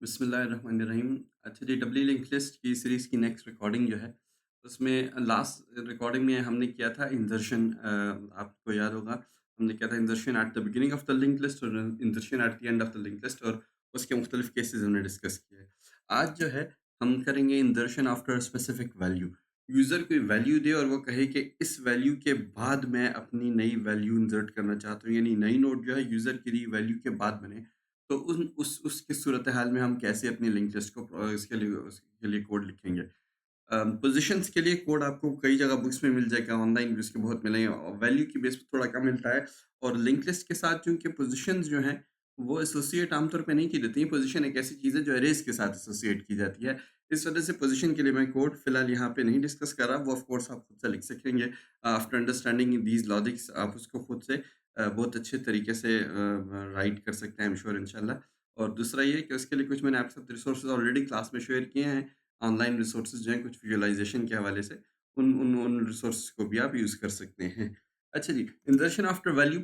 बिस्मिल्लाहिर्रहमानिर्रहीम। अच्छा जी, डबली link list की सीरीज़ की नेक्स्ट रिकॉर्डिंग जो है, उसमें लास्ट रिकॉर्डिंग में हमने किया था इंसर्शन। आपको याद होगा, हमने किया था insertion at the beginning of the link list और insertion at the end of the link list, और उसके मुख्तलिफ केसेस हमने डिस्कस किए। आज जो है, हम करेंगे insertion after specific value. User कोई वैल्यू दे और वो कहे कि इस वैल्यू के बाद मैं अपनी नई वैल्यू इंसर्ट करना चाहता हूँ, यानी नई नोड जो है यूज़र की दी वैल्यू के बाद बने। तो उन उसकी सूरत-ए-हाल में हम कैसे अपनी लिंक लिस्ट को उसके लिए कोड लिखेंगे। पोज़ीशंस के लिए कोड आपको कई जगह बुक्स में मिल जाएगा, ऑनलाइन भी उसके बहुत मिलेंगे, और वैल्यू की बेस पे थोड़ा कम मिलता है। और लिंक लिस्ट के साथ चूँकि पोज़ीशंस जो हैं, वो एसोसिएट आमतौर पे नहीं की जाती हैं। पोज़ीशन एक ऐसी चीज़ है जो अरेज़ के साथ एसोसिएट की जाती है। इस वजह से पोज़ीशन के लिए मैं कोड फ़िलहाल यहाँ पे नहीं डिस्कस कर रहा। वो ऑफ़ कोर्स आप खुद से लिख सकेंगे। आफ्टर अंडरस्टैंडिंग दीज़ लॉजिक्स आप उसको खुद से बहुत अच्छे तरीके से राइट कर सकते हैं, आई एम श्योर इंशाल्लाह। और दूसरा ये कि उसके लिए कुछ मैंने आपके साथ रिसोर्सेज़ ऑलरेडी क्लास में शेयर किए हैं। ऑनलाइन रिसोर्सेज़ जो हैं कुछ विजुअलाइज़ेशन के हवाले से, उन रिसोर्सेज़ को भी आप यूज़ कर सकते हैं। अच्छा जी, इंसर्शन आफ्टर वैल्यू,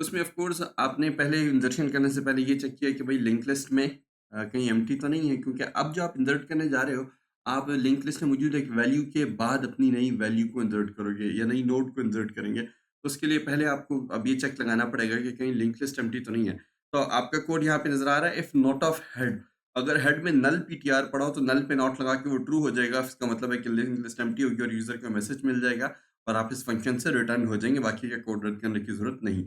उसमें ऑफ़ कोर्स आपने पहले इंसर्शन करने से पहले ये चेक किया कि भई लिंक लिस्ट में कहीं एम्प्टी तो नहीं है, क्योंकि अब जो आप इंसर्ट करने जा रहे हो, आप लिंक लिस्ट में मौजूद एक वैल्यू के बाद अपनी नई वैल्यू को इंसर्ट करोगे या नई नोड को इंसर्ट करेंगे। तो उसके लिए पहले आपको अब ये चेक लगाना पड़ेगा कि कहीं लिंक लिस्ट एम्प्टी तो नहीं है। तो आपका कोड यहाँ पे नज़र आ रहा है, इफ नॉट ऑफ हेड। अगर हेड में नल पीटीआर पड़ा हो तो नल पे नॉट लगा के वो ट्रू हो जाएगा। इसका मतलब है कि लिंक लिस्ट एम्प्टी होगी और यूज़र को मैसेज मिल जाएगा और आप इस फंक्शन से रिटर्न हो जाएँगे, बाकी का कोड रन करने की ज़रूरत नहीं।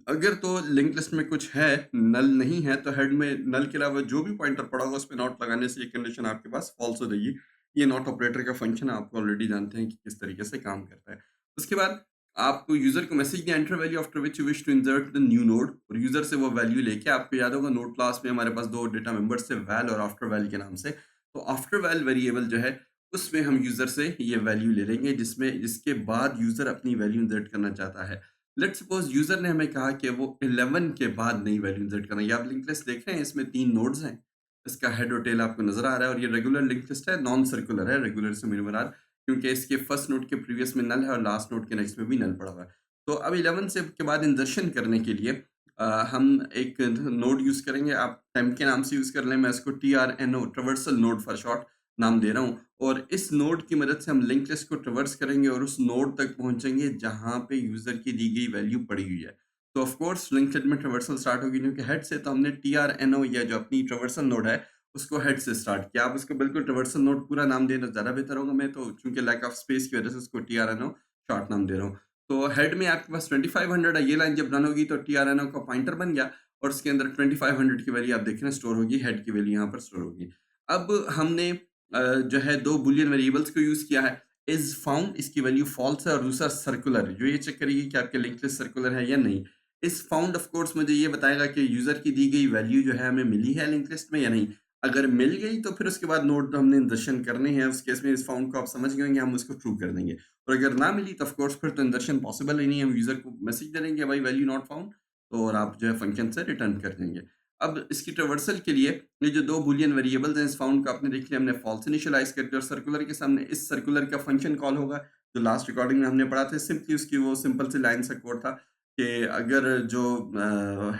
अगर तो लिंक लिस्ट में कुछ है, नल नहीं है, तो हेड में नल के अलावा जो भी पॉइंटर पड़ा होगा, उस पे नॉट लगाने से ये कंडीशन आपके पास फ़ॉल्स हो जाएगी। ये नॉट ऑपरेटर का फंक्शन है, आपको ऑलरेडी जानते हैं कि किस तरीके से काम करता है। उसके बाद आपको यूज़र को मैसेज दिया, enter value after which you wish to insert the new node, और यूज़र से वो वैल्यू लेके, आपको याद होगा नोड क्लास में हमारे पास 2 डेटा मेंबर्स थे, वैल और आफ्टर वैल के नाम से। तो आफ्टर वैल वेरिएबल जो है, उसमें हम यूज़र से ये वैल्यू ले लेंगे जिसके बाद यूज़र अपनी वैल्यू इंसर्ट करना चाहता है। लेट्स सपोज़ यूज़र ने हमें कहा कि वो 11 के बाद नई वैल्यू इंसर्ट करना है। ये आप लिंक लिस्ट देख रहे हैं, इसमें 3 नोड्स हैं। इसका हेड और टेल आपको नज़र आ रहा है, और ये रेगुलर लिंक लिस्ट है, नॉन सर्कुलर है, रेगुलर से मेरा मुराद, क्योंकि इसके फर्स्ट नोड के प्रीवियस में नल है और लास्ट नोड के नेक्स्ट में भी नल पड़ा हुआ है। तो अब 11 से के बाद इंसर्शन करने के लिए हम एक नोड यूज़ करेंगे, आप टेम्प के नाम से यूज़ कर लें, मैं इसको TRNO, traversal node for short नाम दे रहा हूँ। और इस नोड की मदद से हम लिंक लिस्ट को ट्रैवर्स करेंगे और उस नोड तक पहुँचेंगे जहाँ पे यूज़र की दी गई वैल्यू पड़ी हुई है। तो ऑफ कोर्स लिंक लिस्ट में ट्रैवर्सल स्टार्ट होगी, क्योंकि हेड से तो हमने टीआरएनओ या जो अपनी ट्रैवर्सल नोड है, उसको हेड से स्टार्ट किया। आप उसको बिल्कुल ट्रैवर्सल नोड पूरा नाम देना ज़्यादा बेहतर होगा, मैं तो चूँकि लैक ऑफ स्पेस की वजह से उसको टीआरएनओ शॉर्ट नाम दे रहा हूँ। तो हेड में आपके पास 2500 है, ये लाइन जब रन होगी तो टीआरएनओ का पॉइंटर बन गया, और उसके अंदर 2500 की वैल्यू आप देख रहे हैं स्टोर होगी, हेड की वैल्यू यहाँ पर स्टोर होगी। अब हमने जो है 2 बूलियन वेरिएबल्स को यूज़ किया है। इज़ फाउंड, इसकी वैल्यू फ़ॉल्स है, और दूसरा सर्कुलर, जो ये चेक करेगी कि आपके लिंक लिस्ट सर्कुलर है या नहीं। इज़ फाउंड ऑफ कोर्स मुझे ये बताएगा कि यूज़र की दी गई वैल्यू जो है हमें मिली है लिंक लिस्ट में या नहीं। अगर मिल गई तो फिर उसके बाद नोड तो हमने इंसर्शन करने हैं, उस केस में इज़ फाउंड को आप समझ गए होंगे, हम उसको ट्रू कर देंगे। और अगर ना मिली तो ऑफ कोर्स फिर तो इंसर्शन पॉसिबल ही नहीं है, हम यूज़र को मैसेज दे देंगे भाई वैल्यू नॉट फाउंड, तो और आप जो है फंक्शन से रिटर्न कर देंगे। अब इसकी ट्रावर्सल के लिए ये जो 2 बूलियन वेरिएबल्स हैं, इस फाउंड को आपने देख लिया, हमने फॉल्स इनिशियलाइज़ कर दिया, और सर्कुलर के सामने इस सर्कुलर का फंक्शन कॉल होगा, जो लास्ट रिकॉर्डिंग में हमने पढ़ा था। सिंपली उसकी वो सिंपल सी लाइन सा कोड था कि अगर जो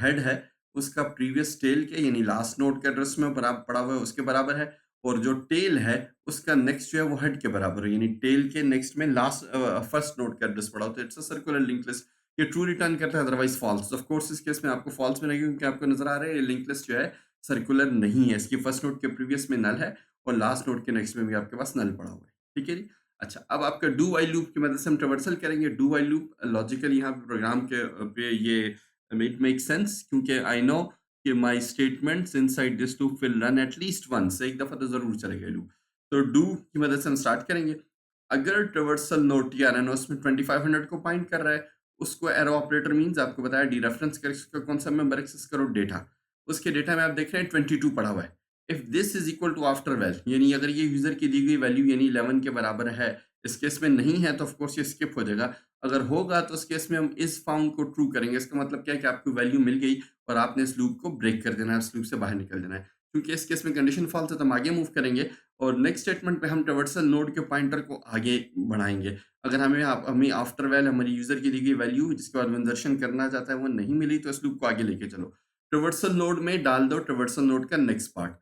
हेड है, उसका प्रीवियस टेल के यानी लास्ट नोड के एड्रेस में पड़ा हुआ है, उसके बराबर है, और जो टेल है, उसका नेक्स्ट जो है वो हेड के बराबर है, यानी टेल के नेक्स्ट में फर्स्ट नोड का एड्रेस पड़ा हो, तो it's a circular link list. ये ट्रू रिटर्न करता है, अदरवाइज़ फॉल्स। ऑफ कोर्स इस केस में आपको फॉल्स मिलेगी, क्योंकि आपको नज़र आ रहा है ये लिंक लिस्ट जो है सर्कुलर नहीं है। इसकी फर्स्ट नोड के प्रीवियस में नल है, और लास्ट नोड के नेक्स्ट में भी आपके पास नल पड़ा हुआ है। ठीक है जी? अच्छा, अब आपका डू व्हाइल लूप की मदद से हम ट्रावर्सल करेंगे। डू व्हाइल लूप लॉजिकली यहाँ पे प्रोग्राम के पे ये इट मेक्स सेंस, क्योंकि आई नो कि my statements inside this loop will run at least once, एक दफ़ा तो ज़रूर चलेगा ये लूप। तो डू की मदद से हम स्टार्ट करेंगे। अगर ट्रावर्सल नोड TRN उसमें 2500 को पॉइंट कर रहा है, उसको एरो ऑपरेटर मीन्स आपको बताया डीरेफरेंस कर, इसका कौन सा मेंबर एक्सेस करो डेटा। उसके डेटा में आप देख रहे हैं 22 पड़ा हुआ है। If this is equal to after val, यानी अगर ये यूजर की दी गई वैल्यू यानी 11 के बराबर है, इस केस में नहीं है तो ऑफ कोर्स ये स्किप हो जाएगा। अगर होगा तो उस केस में हम इस फाउंड को ट्रू करेंगे। इसका मतलब क्या है कि आपको वैल्यू मिल गई और आपने इस लूप को ब्रेक कर देना है, इस लूप से बाहर निकल जाना है। क्योंकि इस केस में कंडीशन फॉल्स है तो हम आगे मूव करेंगे, और नेक्स्ट स्टेटमेंट पे हम ट्रावर्सल नोड के पॉइंटर को आगे बढ़ाएंगे। अगर हमें आफ्टर वैल हमारी यूजर की दी गई वैल्यू जिसके बाद वो इंसर्शन करना चाहता है वो नहीं मिली, तो इस लूप को आगे लेके चलो। ट्रावर्सल नोड में डाल दो ट्रावर्सल नोड का next part.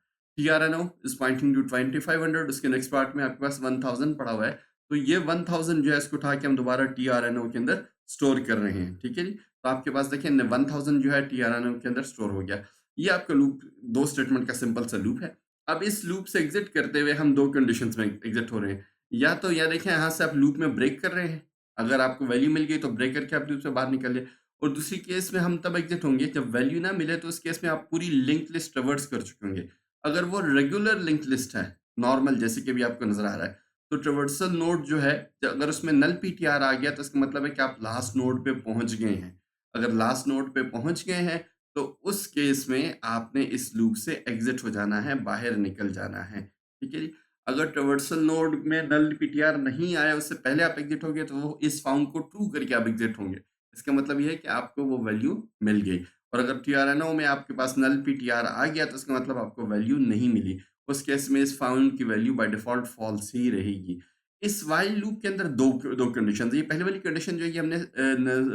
TRNO is pointing to 2500, उसके नेक्स्ट पार्ट में आपके पास 1000 पड़ा हुआ है। तो ये 1000 जो है इसको उठा के हम दोबारा TRNO के अंदर स्टोर कर रहे हैं, ठीक है जी? तो आपके पास देखिए न 1000 जो है TRNO के अंदर स्टोर हो गया। ये आपका लूप 2 स्टेटमेंट का सिंपल सा लूप है। अब इस लूप से एग्ज़िट करते हुए हम 2 कंडीशंस में एग्ज़िट हो रहे हैं। या तो या देखिए यहाँ से आप लूप में ब्रेक कर रहे हैं, अगर आपको वैल्यू मिल गई तो ब्रेक करके आप लूप से बाहर निकलिए। और दूसरी केस में हम तब एग्ज़िट होंगे जब वैल्यू ना मिले, तो उस केस में आप पूरी लिंक्ड लिस्ट ट्रैवर्स कर चुके होंगे। अगर वो रेगुलर लिंक्ड लिस्ट है, नॉर्मल जैसे कि अभी आपको नज़र आ रहा है, तो ट्रैवर्सल नोड जो है, अगर उसमें नल पीटीआर आ गया तो इसका मतलब है कि आप लास्ट नोड पे पहुँच गए हैं। अगर लास्ट नोड पे पहुँच गए हैं, तो उस केस में आपने इस लूप से एग्ज़िट हो जाना है, बाहर निकल जाना है। ठीक है जी? अगर ट्रैवर्सल नोड में नल पीटीआर नहीं आया, उससे पहले आप एग्ज़िट हो गए, तो वो इस फाउंड को ट्रू करके आप एग्ज़िट होंगे। इसका मतलब ये है कि आपको वो वैल्यू मिल गई। और अगर टीआरएनओ में आपके पास नल पीटीआर आ गया, तो इसका मतलब आपको वैल्यू नहीं मिली। उस केस में इस फाउंड की वैल्यू बाय डिफ़ॉल्ट फ़ॉल्स ही रहेगी। इस व्हाइल लूप के अंदर 2 कंडीशंस है। ये पहली वाली कंडीशन जो है, ये हमने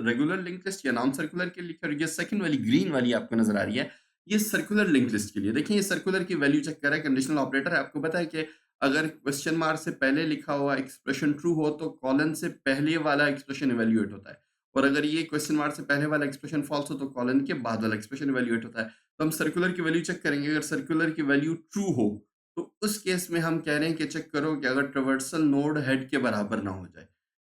रेगुलर लिंक लिस्ट या नॉन सर्कुलर के लिए लिखी, और ये सेकंड वाली ग्रीन वाली आपको नज़र आ रही है, ये सर्कुलर लिंक लिस्ट के लिए। देखिए, ये सर्कुलर की वैल्यू चेक कर रहा है, कंडीशनल ऑपरेटर है। आपको पता है कि अगर क्वेश्चन मार्क से पहले लिखा हुआ एक्सप्रेशन ट्रू हो, तो कॉलन से पहले वाला एक्सप्रेशन इवैल्यूएट होता है। और अगर ये क्वेश्चन मार्क से पहले वाला एक्सप्रेशन फॉल्स हो, तो कॉलन के बाद वाला एक्सप्रेशन इवैल्यूएट होता है। तो हम सर्कुलर की वैल्यू चेक करेंगे, अगर सर्कुलर की वैल्यू ट्रू हो, तो उस केस में हम कह रहे हैं कि चेक करो कि अगर ट्रैवर्सल नोड हेड के बराबर ना हो जाए।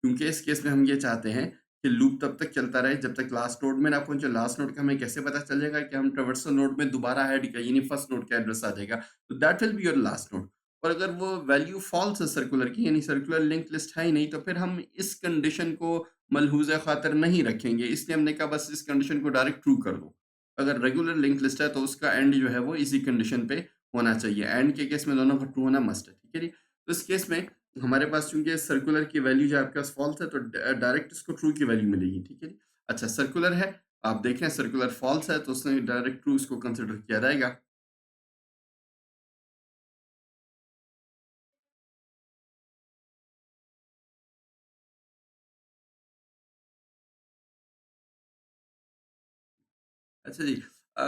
क्योंकि इस केस में हम ये चाहते हैं कि लूप तब तक चलता रहे जब तक लास्ट नोड में ना पहुंचे। लास्ट नोड का हमें कैसे पता चलेगा कि हम ट्रैवर्सल नोड में दोबारा हेड का, यानी फर्स्ट नोड का एड्रेस आ जाएगा, तो that will be your last node. और अगर वो वैल्यू फॉल्स है सर्कुलर की, यानी सर्कुलर लिंक लिस्ट है ही नहीं, तो फिर हम इस कंडीशन को मलहूज़ा खातिर नहीं रखेंगे। इसलिए हमने कहा बस इस कंडीशन को डायरेक्ट ट्रू कर दो। अगर रेगुलर लिंक लिस्ट है, तो उसका एंड जो है वो इसी कंडीशन पे होना चाहिए। एंड के केस में दोनों का ट्रू होना मस्ट है, ठीक है जी? तो इस केस में हमारे पास चूँकि सर्कुलर की वैल्यू जो आपके पास फॉल्स है, तो डायरेक्ट इसको ट्रू की वैल्यू मिलेगी, ठीक है जी? अच्छा, सर्कुलर है, आप देख रहे हैं सर्कुलर फॉल्स है, तो उसने डायरेक्ट ट्रू इसको कंसिडर किया जाएगा। अच्छा जी। अ,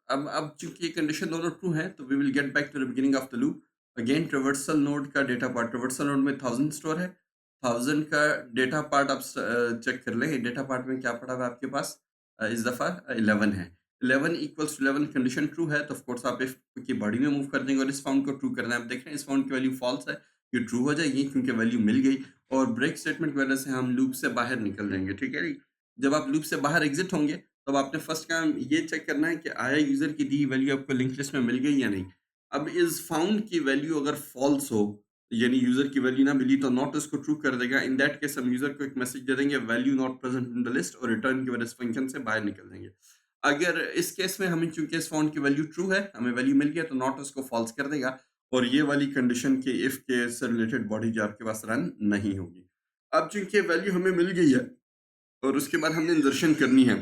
अब चूँकि ये कंडीशन दोनों ट्रू हैं, तो we will get back to the beginning of the loop. Again traversal node का डेटा पार्ट, ट्रावर्सल नोड में 1000 स्टोर है। 1000 का डेटा पार्ट आप चेक कर लें। डेटा पार्ट में क्या पड़ा हुआ है आपके पास? इस दफ़ा 11 है। 11 इक्वल्स टू 11 कंडीशन ट्रू है, तो ऑफ कोर्स आप इफ की बॉडी में मूव कर देंगे और इस फाउंड को ट्रू करना है। आप देख रहे हैं इस फाउंड की वैल्यू फॉल्स है, ये ट्रू हो जाएगी क्योंकि वैल्यू मिल गई, और ब्रेक स्टेटमेंट की वजह से हम लूप से बाहर निकल जाएँगे, ठीक है जी? जब आप लूप से बाहर एग्ज़िट होंगे, तब आपने फर्स्ट काम ये चेक करना है कि आया यूज़र की दी वैल्यू आपको लिंक लिस्ट में मिल गई या नहीं। अब इस फाउंड की वैल्यू अगर फ़ॉल्स हो, यानी यूज़र की वैल्यू ना मिली, तो नॉट इसको ट्रू कर देगा। इन दैट केस हम यूज़र को एक मैसेज दे देंगे, value not present in the list, और रिटर्न की वजह से फंक्शन से बाहर निकल जाएँगे। अगर इस केस में हमें, चूँकि इस फाउंड की वैल्यू ट्रू है, हमें वैल्यू मिल गया, तो नॉट उसको फ़ॉल्स कर देगा, और ये वाली कंडीशन के इफ के से रिलेटेड बॉडी जो आपके पास रन नहीं होगी। अब चूँकि वैल्यू हमें मिल गई है और उसके बाद हमने इंसर्शन करनी है,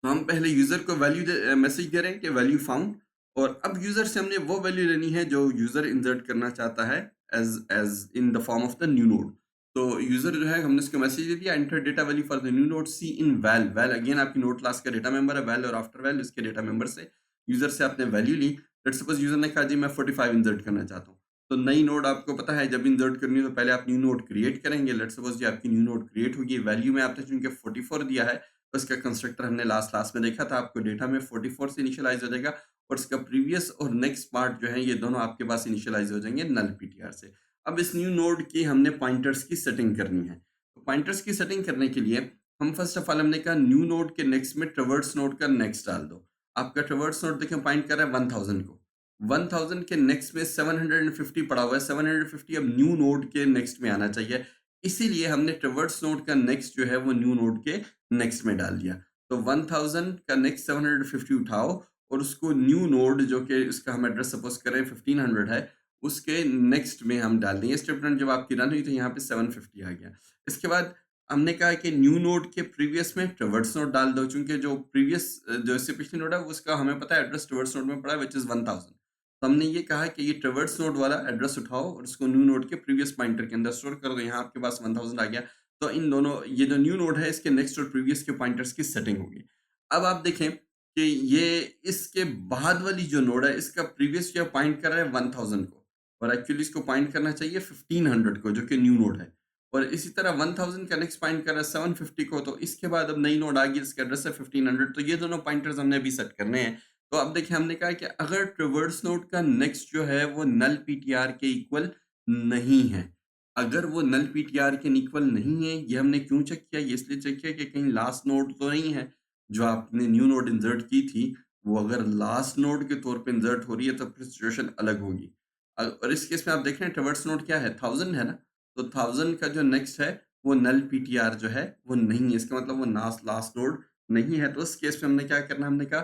तो हम पहले यूज़र को मैसेज दे रहे हैं कि वैल्यू फाउंड, और अब यूज़र से हमने वो वैल्यू लेनी है जो यूज़र इंसर्ट करना चाहता है as as in the form of the new node. तो यूज़र जो है, हमने उसको मैसेज दे दिया, enter data value for the new node C in val. Val again आपकी नोड क्लास का डेटा मेंबर है, वैल और आफ्टर वैल इसके डेटा मेंबर से यूज़र से आपने वैल्यू ली। लेट्स सपोज़ यूज़र ने कहा जी मैं 45 इंसर्ट करना चाहता हूँ। तो नई नोड आपको पता है जब इंसर्ट करनी है, तो पहले आप न्यू नोड क्रिएट करेंगे। लेट्स सपोज़ ये आपकी न्यू नोड क्रिएट होगी, वैल्यू में आपने चूँकि 44 दिया है, तो इसका कंस्ट्रक्टर हमने लास्ट क्लास में देखा था, आपको डेटा में 44 से इनिशियलाइज़ हो जाएगा, और इसका प्रीवियस और नेक्स्ट पार्ट जो है, ये दोनों आपके पास इनिशियलाइज़ हो जाएँगे नल पीटीआर से। अब इस न्यू नोड की हमने पॉइंटर्स की सेटिंग करनी है। तो पॉइंटर्स की सेटिंग करने के लिए हम फर्स्ट ऑफ ऑल हमने कहा न्यू नोड के नेक्स्ट में ट्रैवर्स नोड का नेक्स्ट डाल दो। आपका ट्रैवर्स नोड देखिए पॉइंट कर रहा है 1000 को। 1000 के नेक्स्ट में 750 पड़ा हुआ है, 750 अब न्यू नोड के नेक्स्ट में आना चाहिए। इसीलिए हमने ट्रैवर्स नोड का नेक्स्ट जो है वो न्यू नोड के नेक्स्ट में डाल दिया। तो 1000 का नेक्स्ट 750 उठाओ, और उसको न्यू नोड जो कि उसका हम एड्रेस सपोज़ करें 1500 है, उसके नेक्स्ट में हम डाल देंगे। स्टेटमेंट जब आपकी रन हुई, तो यहाँ पे 750 आ गया। इसके बाद हमने कहा कि न्यू नोड के प्रीवियस में ट्रैवर्स नोड डाल दो, चूँकि जो प्रीवियस जो इससे पिछली नोड है, उसका हमें पता है एड्रेस ट्रैवर्स नोड में पड़ा है, व्हिच इज़ 1000। तो हमने ये कहा कि ये ट्रैवर्स नोड वाला एड्रेस उठाओ और उसको न्यू नोड के प्रीवियस पॉइंटर के अंदर स्टोर कर दो। यहाँ आपके पास 1000 आ गया। तो इन दोनों, ये जो न्यू नोड है, इसके नेक्स्ट और प्रीवियस के पॉइंटर्स की सेटिंग होगी। अब आप देखें, कि ये इसके बाद वाली जो नोड है, इसका प्रीवियस जो पॉइंट कर रहा है 1000 को, और एक्चुअली इसको पॉइंट करना चाहिए 1500 को, जो कि न्यू नोड है। और इसी तरह 1000 का नेक्स्ट पॉइंट कर रहा है 750 को, तो इसके बाद अब नई नोड आ गई, इसका एड्रेस है 1500, तो ये दोनों पॉइंटर्स हमने अभी सेट करने हैं। तो अब देखिए, हमने कहा कि अगर ट्रैवर्स नोड का नेक्स्ट जो है वो नल पीटीआर के इक्वल नहीं है, अगर वो नल पीटीआर के इक्वल नहीं है, ये हमने क्यों चेक किया? ये इसलिए चेक किया कि कहीं लास्ट नोड तो नहीं है, जो आपने न्यू नोड इंसर्ट की थी, वो अगर लास्ट नोड के तौर पे इंसर्ट हो रही है, तो फिर सिचुएशन अलग होगी। और इस केस में आप देख रहे हैं ट्रैवर्स नोड क्या है? 1000 है ना? तो 1000 का जो नेक्स्ट है, वो नल पीटीआर जो है, वो नहीं है। इसका मतलब वो नास लास्ट नोड नहीं है। तो उस केस में हमने क्या करना है? हमने कहा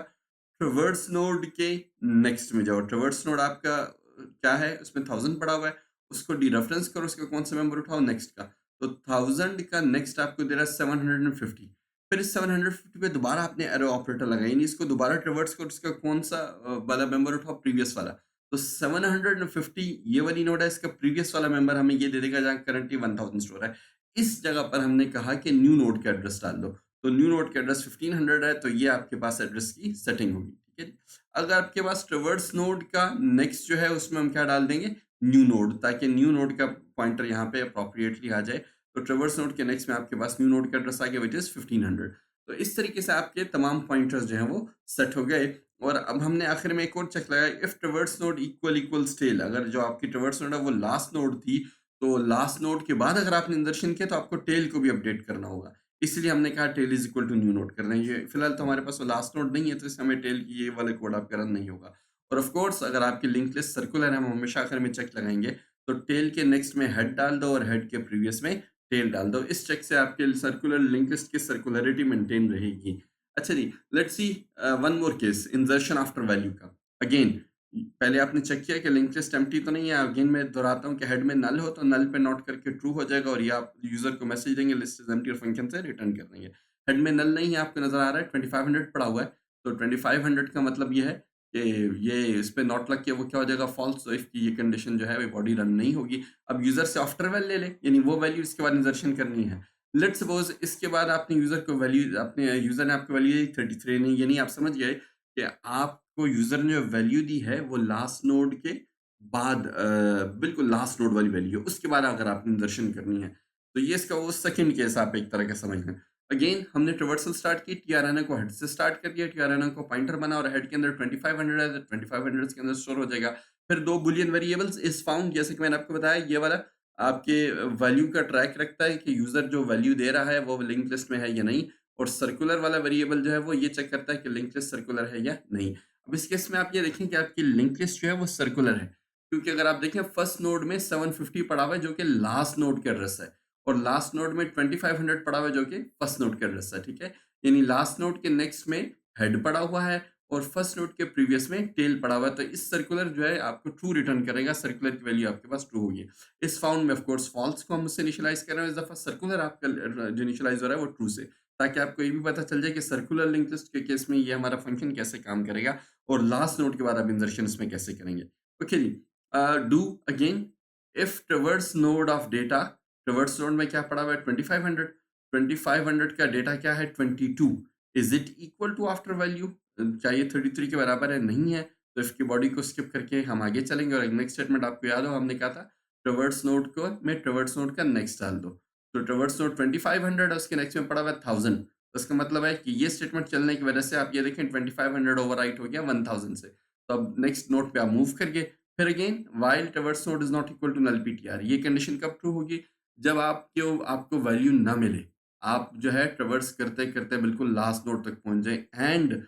ट्रैवर्स नोड के नेक्स्ट में जाओ। ट्रैवर्स नोड आपका क्या है? उसमें 1000 पड़ा हुआ है, उसको डीरेफरेंस करो, उसका कौन सा मेंबर उठाओ? नेक्स्ट का। तो 1000 का नेक्स्ट आपको दे रहा है 750। फिर इस 750 पे दोबारा आपने एरो ऑपरेटर लगाई, यानी इसको दोबारा ट्रैवर्स करो, इसका कौन सा वाला मेंबर उठाओ? प्रीवियस वाला। तो 750 ये वाली नोड है, इसका प्रीवियस वाला मेंबर हमें ये दे देगा जहाँ करंटली 1000 स्टोर है। इस जगह पर हमने कहा कि न्यू नोड का एड्रेस डाल दो। तो न्यू नोड का एड्रेस 1500 है, तो ये आपके पास एड्रेस की सेटिंग होगी, ठीक है। अगर आपके पास ट्रैवर्स नोड का नेक्स्ट जो है, उसमें हम क्या डाल देंगे? न्यू नोड, ताकि न्यू नोड का पॉइंटर यहाँ पे अप्रोप्रिएटली आ जाए। तो ट्रैवर्स नोड के नेक्स्ट में आपके पास न्यू नोड का एड्रेस आ गया, व्हिच इज 1500। तो इस तरीके से आपके तमाम पॉइंटर्स जो हैं वो सेट हो गए। और अब हमने आखिर में एक और चेक लगाया, if traverse node equal tail, अगर जो आपकी ट्रैवर्स नोड है वो लास्ट नोड थी, तो लास्ट नोड के बाद अगर आपने इंसर्शन किया, तो आपको टेल को भी अपडेट करना होगा। इसलिए हमने कहा tail is equal to new node कर दें। ये फिलहाल तो हमारे पास वो लास्ट नोड नहीं है, तो इससे हमें टेल की ये वाला कोड आपका रन नहीं होगा। और ऑफ कोर्स अगर आपकी लिंक लिस्ट सर्कुलर है, हम हमेशा आखिर में चेक लगाएंगे, तो टेल के नेक्स्ट में हेड डाल दो और हेड के प्रीवियस में टेल डाल दो। इस चेक से आपके सर्कुलर लिंक लिस्ट की सर्कुलरिटी मेंटेन रहेगी। अच्छा जी, let's see one more case, insertion after value का। अगेन, पहले आपने चेक किया कि लिंक लिस्ट एम्प्टी तो नहीं है। अगेन मैं दोहराता हूँ कि हेड में नल हो तो नल पे नोट करके ट्रू हो जाएगा, और ये आप यूजर को मैसेज देंगे लिस्ट इज एम्प्टी, और फंक्शन से रिटर्न कर देंगे। हेड में नल नहीं है, आपको नजर आ रहा है 2500 पड़ा हुआ है, तो 2500 का मतलब ये है कि ये इस पे नॉट लग के वो क्या हो जाएगा? फॉल्स। तो इफ की ये कंडीशन जो है वो बॉडी रन नहीं होगी। अब यूजर से आफ्टर वैल ले ले, यानी वो वैल्यू इसके बाद इंसर्शन करनी है। लेट्स सपोज इसके बाद आपने यूजर को वैल्यू, अपने यूजर ने आपको वैल्यू दी 33, नहीं, यानी आप समझ गए कि आपको यूजर ने जो वैल्यू दी है वो लास्ट नोड के बाद, बिल्कुल लास्ट नोड वाली वैल्यू है, उसके बाद अगर आपने इंसर्शन करनी है। तो ये इसका वो सेकंड केस आप एक तरह का समझ लें। अगेन हमने ट्रैवर्सल स्टार्ट की, टीआरएनए को हेड से स्टार्ट कर दिया, टीआरएनए को पॉइंटर बना, और हेड के अंदर 2500 है, तो 2500 के अंदर स्टोर हो जाएगा। फिर दो बुलियन वेरिएबल्स इज फाउंड, जैसे कि मैंने आपको बताया, ये वाला आपके वैल्यू का ट्रैक रखता है कि यूजर जो वैल्यू दे रहा है वो लिंक लिस्ट में है या नहीं, और सर्कुलर वाला वेरिएबल जो है वो ये चेक करता है कि लिंक लिस्ट सर्कुलर है या नहीं। अब इस केस में आप ये देखें कि आपकी लिंक लिस्ट जो है वो सर्कुलर है, क्योंकि अगर आप देखें फर्स्ट नोड में 750 पड़ा हुआ है, जो कि लास्ट नोड के एड्रेस है, और लास्ट नोड में 2500 पड़ा हुआ है, जो कि फर्स्ट नोड के एड्रेस है, ठीक है। यानी लास्ट नोड के नेक्स्ट में हेड पड़ा हुआ है, और फर्स्ट नोड के प्रीवियस में टेल पड़ा हुआ है। तो इस सर्कुलर जो है आपको ट्रू रिटर्न करेगा, सर्कुलर की वैल्यू आपके पास ट्रू होगी। इस फाउंड में ऑफ कोर्स फॉल्स को हम उससे इनिशियलाइज कर रहे हैं, इस दफा सर्कुलर आपका जो इनिशियलाइज हो रहा है वो ट्रू से, ताकि आपको ये भी पता चल जाए कि सर्कुलर लिंक लिस्ट के केस में ये हमारा फंक्शन कैसे काम करेगा, और लास्ट नोड के बाद आप इंसर्शन इसमें कैसे करेंगे। ओके जी, do again, if traverse node of data, traverse node में क्या पड़ा हुआ है? 2500। 2500 का डेटा क्या है? 22। Is it equal to after value? क्या ये 33 के बराबर है? नहीं है। तो इसकी बॉडी को स्किप करके हम आगे चलेंगे, और नेक्स्ट स्टेटमेंट आपको याद हो, हमने कहा था ट्रैवर्स नोड को में ट्रैवर्स नोड का नेक्स्ट डाल दो। तो ट्रैवर्स नोड 2500 है, उसके नेक्स्ट में पड़ा हुआ है 1000। तो इसका मतलब है कि ये स्टेटमेंट चलने की वजह से आप ये देखें 2500 ओवरराइट हो गया 1000 से। तो अब नेक्स्ट नोड पे आप मूव करिए। फिर again, while traverse node is not equal to null PTR, ये कंडीशन कब ट्रू होगी? जब आपको वैल्यू ना मिले, आप जो है ट्रैवर्स करते-करते बिल्कुल लास्ट नोड तक पहुँच जाएँ, एंड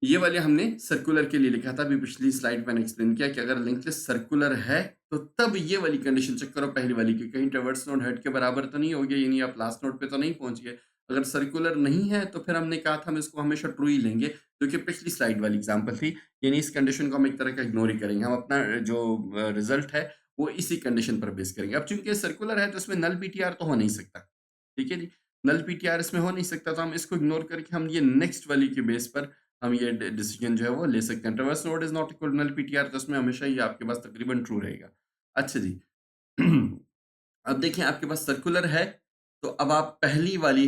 ये वाले हमने सर्कुलर के लिए लिखा था, अभी पिछली स्लाइड मैंने एक्सप्लेन किया कि अगर लिंक लिस्ट सर्कुलर है, तो तब ये वाली कंडीशन चेक करो, पहली वाली की, कहीं ट्रैवर्स नोड हेड के बराबर तो नहीं हो गया, यानी आप लास्ट नोड पे तो नहीं पहुँच गए। अगर सर्कुलर नहीं है, तो फिर हमने कहा था हम इसको हमेशा ट्रू ही लेंगे, जो कि पिछली स्लाइड वाली एग्ज़ाम्पल थी। यानी इस कंडीशन को हम एक तरह का इग्नोर ही करेंगे। हम अपना जो रिज़ल्ट है, वो इसी कंडीशन पर बेस करेंगे। अब चूँकि सर्कुलर है, तो इसमें नल पीटीआर तो हो नहीं सकता, ठीक है जी? नल पीटीआर इसमें हो नहीं सकता, तो हम इसको इग्नोर करके हम ये नेक्स्ट वाली के बेस पर हम ये डिसीजन जो है वो ले सकते हैं। Traverse node is not equal to null PTR, तो इसमें हमेशा ही आपके पास तकरीबन ट्रू रहेगा। अच्छा जी। अब देखिए आपके पास सर्कुलर है, तो अब आप पहली वाली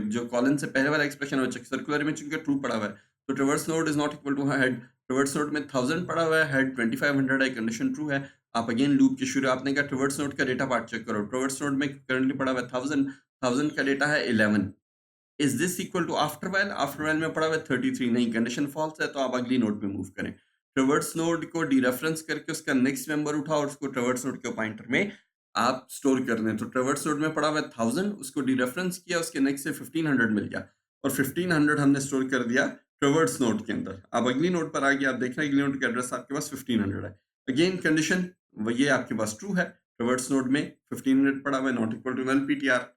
जो कॉलन से पहले वाला एक्सप्रेशन हो, सर्कुलर में चूँकि ट्रू पड़ा हुआ है, तो traverse node is not equal to head. Traverse node में 1000 पड़ा हुआ है, हेड 2500 है, कंडीशन ट्रू है। आप अगेन लूप के शुरू आपने कहा ट्रैवर्स नोड का डेटा पार्ट चेक करो। ट्रैवर्स नोड में करंटली पड़ा हुआ है 1000, 1000 का डेटा है 11। Is this equal to after while? After while में पड़ा हुआ है 33, नहीं, कंडीशन फॉल्स है, तो आप अगली नोड पे मूव करें। ट्रैवर्स नोड को डीरेफरेंस करके उसका नेक्स्ट मेंबर उठाओ और उसको ट्रैवर्स नोड के पॉइंटर में आप स्टोर कर दें। तो ट्रैवर्स नोड में पड़ा हुआ है 1000, उसको डीरेफरेंस किया, उसके नेक्स्ट से 1500 मिल गया और 1500 हमने स्टोर कर दिया ट्रैवर्स नोड के अंदर। अब अगली नोड पर आ गया, आप देख रहे हैं अगली नोड का एड्रेस आपके पास 1500 है। अगेन कंडीशन वो ये आपके पास ट्रू है, ट्रैवर्स नोड में 1500 पड़ा हुआ है, not equal to null PTR.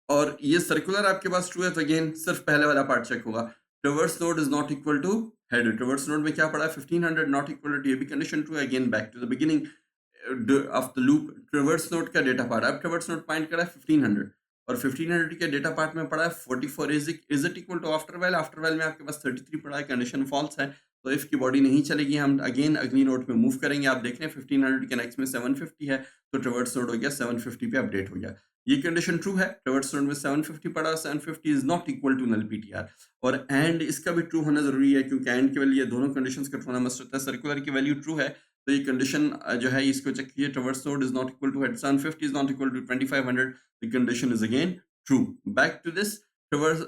और ये सर्कुलर आपके पास ट्रू है, तो अगेन सिर्फ पहले वाला पार्ट चेक होगा। Traverse node is not equal to head. Traverse node में क्या पड़ा है 1500, नॉट इक्वल टू, ये भी कंडीशन ट्रू है। Again back to the beginning of the loop, traverse node का डेटा पार्ट, अब ट्रैवर्स नोड पॉइंट करा है 1500 और 1500 के डेटा पार्ट में पड़ा है 44। Is it equal to after while? After while में आपके पास 33 पड़ा है, कंडीशन फॉल्स है, तो इफ की बॉडी नहीं चलेगी। हम अगेन अगली नोड पे मूव करेंगे। आप देख रहे हैं 1500 के नेक्स्ट में 750 है, तो ट्रैवर्स नोड हो गया 750 पे अपडेट हो गया। ये कंडीशन ट्रू है, ट्रैवर्स नोड में 750 पड़ा, 750 is not equal to null PTR. और एंड इसका भी ट्रू होना जरूरी है, क्योंकि एंड के वैल्यू दोनों कंडीशंस का ट्रू होना मस्ट होता है। सर्कुलर की वैल्यू ट्रू है, तो ये कंडीशन जो है इसको चेक कीजिए, traverse node is not equal to head, 750 is not equal to 2500, the condition is again true. Back to this traverse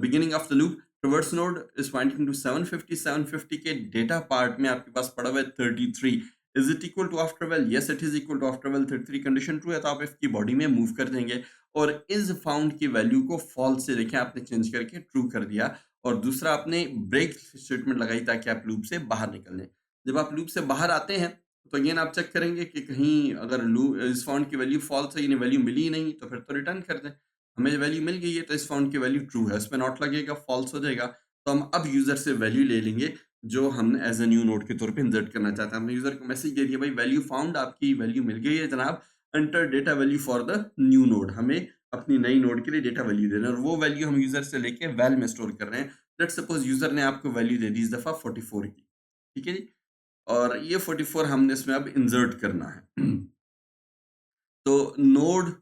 beginning of the loop, traverse node is pointing to 750, 750 के data part में आपके पास पड़ा हुआ है 33। Is it equal to after val? Yes it is equal to after val 33, condition true है, तो आप इसकी बॉडी में मूव कर देंगे और इज फाउंड की वैल्यू को फॉल्स से देखें आपने चेंज करके ट्रू कर दिया। और दूसरा आपने ब्रेक स्टेटमेंट लगाई ताकि आप लूप से बाहर निकल जाएं। जब आप लूप से बाहर आते हैं तो अगेन आप चेक करेंगे कि कहीं अगर लूप इस फाउंड की वैल्यू फॉल्स है, यानी वैल्यू मिली ही नहीं, तो फिर तो रिटर्न कर दें। हमें वैल्यू मिल गई है तो इस फाउंड की वैल्यू ट्रू है, उसमें नॉट लगेगा, फॉल्स हो जाएगा। तो हम अब यूजर से वैल्यू ले लेंगे जो हमने एज ए न्यू नोड के तौर पे इंसर्ट करना चाहते हैं। हमने यूजर को मैसेज दे दिया, भाई वैल्यू फाउंड, आपकी वैल्यू मिल गई है जनाब, enter data value for the new node. हमें अपनी नई नोड के लिए डेटा वैल्यू देना है और वो वैल्यू हम यूजर से लेके वैल में स्टोर कर रहे हैं। लेट्स सपोज यूजर ने आपको वैल्यू दे दी इस दफा 44 की, ठीक है जी, और ये 44 हमने इसमें अब इंसर्ट करना है। तो नोड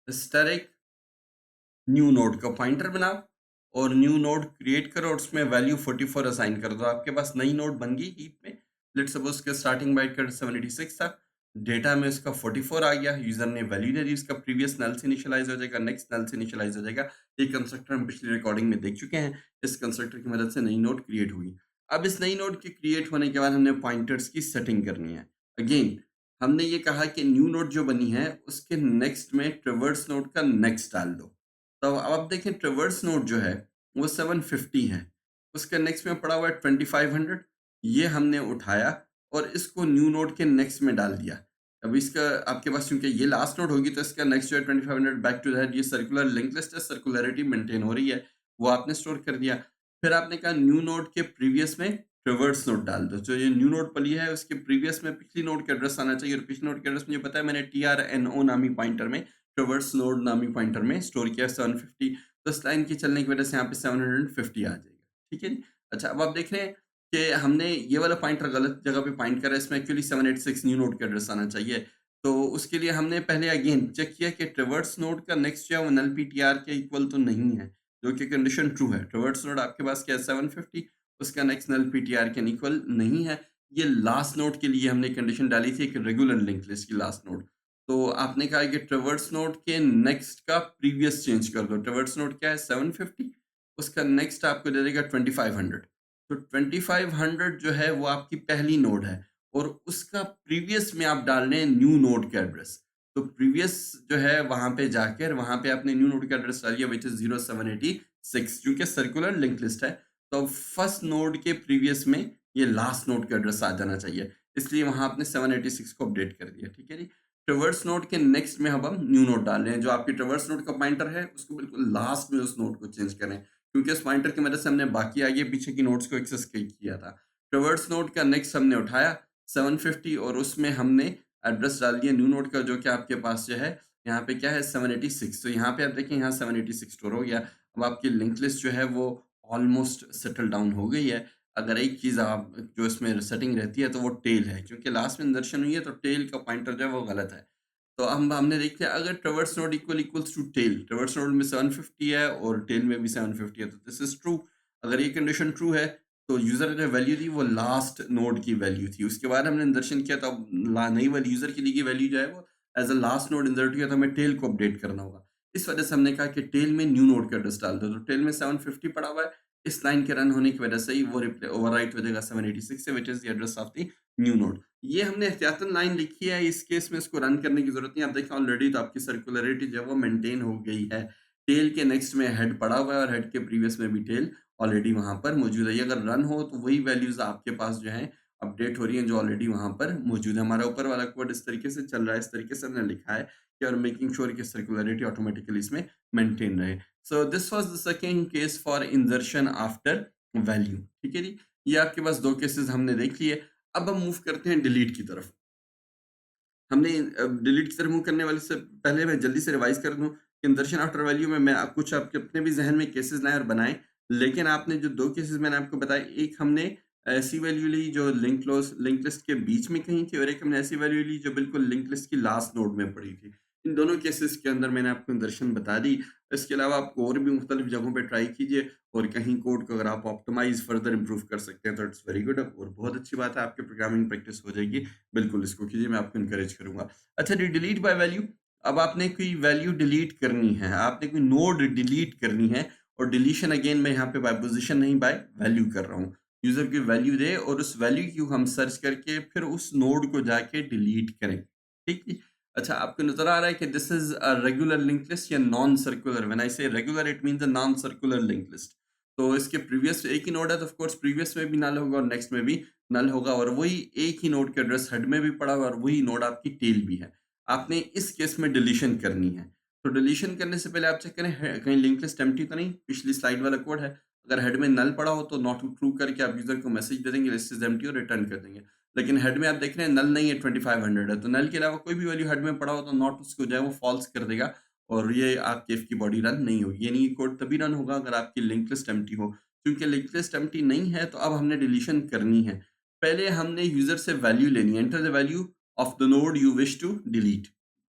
स्टैटिक न्यू नोड का पॉइंटर बनाओ और न्यू नोड क्रिएट करो और उसमें वैल्यू 44 असाइन कर दो। आपके पास नई नोड बन गई हीप में। लेट्स सपोज के स्टार्टिंग बाइट का 786 था, डेटा में इसका 44 आ गया, यूजर ने वैल्यू दे दी, इसका प्रीवियस नल से इनिशियलाइज हो जाएगा, नेक्स्ट नल से इनिशियलाइज हो जाएगा। ये कंस्ट्रक्टर हम पिछली रिकॉर्डिंग में देख चुके हैं। इस कंस्ट्रक्टर की मदद से नई नोड क्रिएट हुई। अब इस नई नोड के क्रिएट होने के बाद हमने पॉइंटर्स की सेटिंग करनी है। अगेन हमने ये कहा कि न्यू नोड जो बनी है उसके नेक्स्ट में ट्रैवर्स नोड का नेक्स्ट डाल दो। तो अब आप देखें ट्रैवर्स नोड जो है वो 750 है, उसके नेक्स्ट में पड़ा हुआ है 2500, ये हमने उठाया और इसको न्यू नोड के नेक्स्ट में डाल दिया। अब इसका आपके पास क्योंकि ये लास्ट नोड होगी तो इसका नेक्स्ट जो है 2500 बैक टू दैट, ये सर्कुलर लिंक लिस्ट है, सर्कुलरिटी मेंटेन हो रही है, वो आपने स्टोर कर दिया। फिर आपने कहा न्यू नोड के प्रीवियस में ट्रैवर्स नोड डाल दो। जो ये न्यू नोड पली है उसके प्रीवियस में पिछली नोड का एड्रेस आना चाहिए और पिछली नोड का एड्रेस मुझे पता है, मैंने TRNO नामी पॉइंटर में, ट्रैवर्स नोड नामी पॉइंटर में स्टोर किया 750। तो इस लाइन के चलने की वजह से यहाँ पे 750 आ जाएगा, ठीक है जी। अच्छा अब आप देख रहे हैं कि हमने ये वाला पॉइंटर गलत जगह पे पॉइंट करा है, इसमें एक्चुअली 786 न्यू नोड का एड्रेस आना चाहिए। तो उसके लिए हमने पहले अगेन चेक किया कि ट्रैवर्स नोड का नेक्स्ट जो है वो नल PTR के इक्वल तो नहीं है, जो कि कंडीशन ट्रू है। ट्रैवर्स नोड आपके पास क्या है 750, उसका नेक्स्ट नल PTR के इक्वल नहीं है। ये लास्ट नोड के लिए हमने कंडीशन डाली थी, एक रेगुलर लिंक लिस्ट की लास्ट नोड। तो आपने कहा कि ट्रैवर्स नोड के नेक्स्ट का प्रीवियस चेंज कर दो। ट्रैवर्स नोड क्या है 750, उसका नेक्स्ट आपको दे देगा 2500। तो 2500 जो है वो आपकी पहली नोड है और उसका प्रीवियस में आप डाल रहे हैं न्यू नोड का एड्रेस। तो प्रीवियस जो है वहां पे जाकर वहां पे आपने न्यू नोड का एड्रेस डाल दिया विच इज 0786, क्योंकि सर्कुलर लिंक लिस्ट है तो फर्स्ट नोड के प्रीवियस में ये लास्ट नोड का एड्रेस आ जाना चाहिए, इसलिए वहां आपने 786 को अपडेट कर दिया, ठीक है जी। ट्रैवर्स नोड के नेक्स्ट में अब हम न्यू नोड डाल रहे हैं, जो आपकी ट्रैवर्स नोड का पॉइंटर है उसको बिल्कुल लास्ट में उस नोड को चेंज करें, क्योंकि उस पॉइंटर की मदद से हमने बाकी आगे पीछे की नोड्स को एक्सेस किया था। ट्रैवर्स नोड का नेक्स्ट हमने उठाया 750 और उसमें हमने एड्रेस डाल दिया न्यू नोड का, जो कि आपके पास जो है यहाँ पे क्या है 786। तो यहाँ पे आप देखें यहाँ 786 स्टोर हो गया। अब आपकी लिंक लिस्ट जो है वो ऑलमोस्ट सेटल डाउन हो गई है। अगर एक चीज़ आप जो इसमें सेटिंग रहती है तो वो टेल है, क्योंकि लास्ट में इंसर्शन हुई है तो टेल का पॉइंटर जो है वो गलत है। तो हमने देख लिया अगर traverse node equals to tail, traverse node में 750 है और टेल में भी 750 है, तो दिस इज ट्रू। अगर ये कंडीशन ट्रू है तो यूजर ने वैल्यू दी वो लास्ट नोड की वैल्यू थी, उसके बाद हमने इंसर्शन किया तो अब नई वाली यूजर की दी गई वैल्यू जो है वो as a last node insert किया, तो हमें टेल को अपडेट करना होगा। इस वजह से हमने कहा कि टेल में न्यू नोड का एड्रेस डाल दो, तो टेल में 750 पड़ा हुआ है, इस लाइन के रन होने की वजह से ही वो ओवरराइट हो जाएगा 786 से, which is the address of the new node. ये हमने एहतियातन लाइन लिखी है, इस केस में इसको रन करने की जरूरत नहीं। आप देखें ऑलरेडी तो आपकी सर्कुलरिटी जो है वो मेंटेन हो गई है। टेल के नेक्स्ट में हेड पड़ा हुआ है और हेड के प्रीवियस में भी टेल ऑलरेडी वहां पर मौजूद है। ये अगर रन हो तो वही वैल्यूज आपके पास जो है अपडेट हो रही हैं जो ऑलरेडी वहां पर मौजूद है। हमारा ऊपर वाला कोड इस तरीके से चल रहा है, इस तरीके से हमने लिखा है कि और मेकिंग श्योर कि सर्कुलरिटी ऑटोमेटिकली इसमें मेंटेन रहे। So this was the second case for insertion after value. ठीक है जी, ये आपके पास दो केसेस हमने देख लिए। अब हम मूव करते हैं डिलीट की तरफ। हमने डिलीट की तरफ मूव करने वाले से पहले मैं जल्दी से रिवाइज कर दूं कि इंदर्शन आफ्टर वैल्यू में मैं कुछ आपके अपने भी जहन में केसेस लाए और बनाए, लेकिन आपने जो दो केसेस मैंने आपको बताए, एक हमने ऐसी वैल्यू ली जो लिंक लिस्ट के बीच में कहीं थी और एक हमने ऐसी वैल्यू ली जो बिल्कुल लिंक लिस्ट की लास्ट नोड में पड़ी थी। इन दोनों केसेस के अंदर मैंने आपको इंदर्शन बता दी। इसके अलावा आप और भी मुख्तलिफ जगहों पे ट्राई कीजिए और कहीं कोड को अगर आप ऑप्टिमाइज फर्दर इंप्रूव कर सकते हैं तो इट्स वेरी गुड और बहुत अच्छी बात है, आपकी प्रोग्रामिंग प्रैक्टिस हो जाएगी। बिल्कुल इसको कीजिए, मैं आपको इनकरेज करूंगा। अच्छा जी, डिलीट बाय वैल्यू। अब आपने कोई वैल्यू डिलीट करनी है, आपने कोई नोड डिलीट करनी है, और डिलीशन अगेन मैं यहाँ पे बाय पोजीशन नहीं बाय वैल्यू कर रहा हूँ। यूजर की वैल्यू दे और उस वैल्यू की हम सर्च करके फिर उस नोड को जाके डिलीट करें। ठीक है। अच्छा, आपको नजर आ रहा है कि this is a regular link list या नॉन सर्कुलर। व्हेन आई से regular it means a non circular link list. तो इसके प्रीवियस एक ही नोड है तो ऑफ कोर्स प्रीवियस में भी नल होगा और नेक्स्ट में भी नल होगा, और वही एक ही नोड के एड्रेस हेड में भी पड़ा हुआ और वही नोड आपकी टेल भी है। आपने इस केस में डिलीशन करनी है। तो डिलीशन करने से पहले आप चेक करें कहीं लिंक लिस्ट एम्प्टी तो नहीं, पिछली स्लाइड वाला कोड है। अगर हेड में नल पड़ा हो तो नॉट ट्रू करके आप यूजर को मैसेज दे देंगे लिस्ट इज एम्प्टी और रिटर्न कर देंगे। लेकिन हेड में आप देख रहे हैं नल नहीं है, 2500 है, तो नल के अलावा कोई भी वैल्यू हेड में पड़ा हो तो नॉट उसको जो है वो फॉल्स कर देगा और ये आपके इफ की बॉडी रन नहीं होगी। यानी ये कोड तभी रन होगा अगर आपकी लिंक लिस्ट एम्प्टी हो। क्योंकि लिंक लिस्ट एम्प्टी नहीं है तो अब हमने डिलीशन करनी है। पहले हमने यूजर से वैल्यू लेनी है। Enter the value of the node you wish to delete.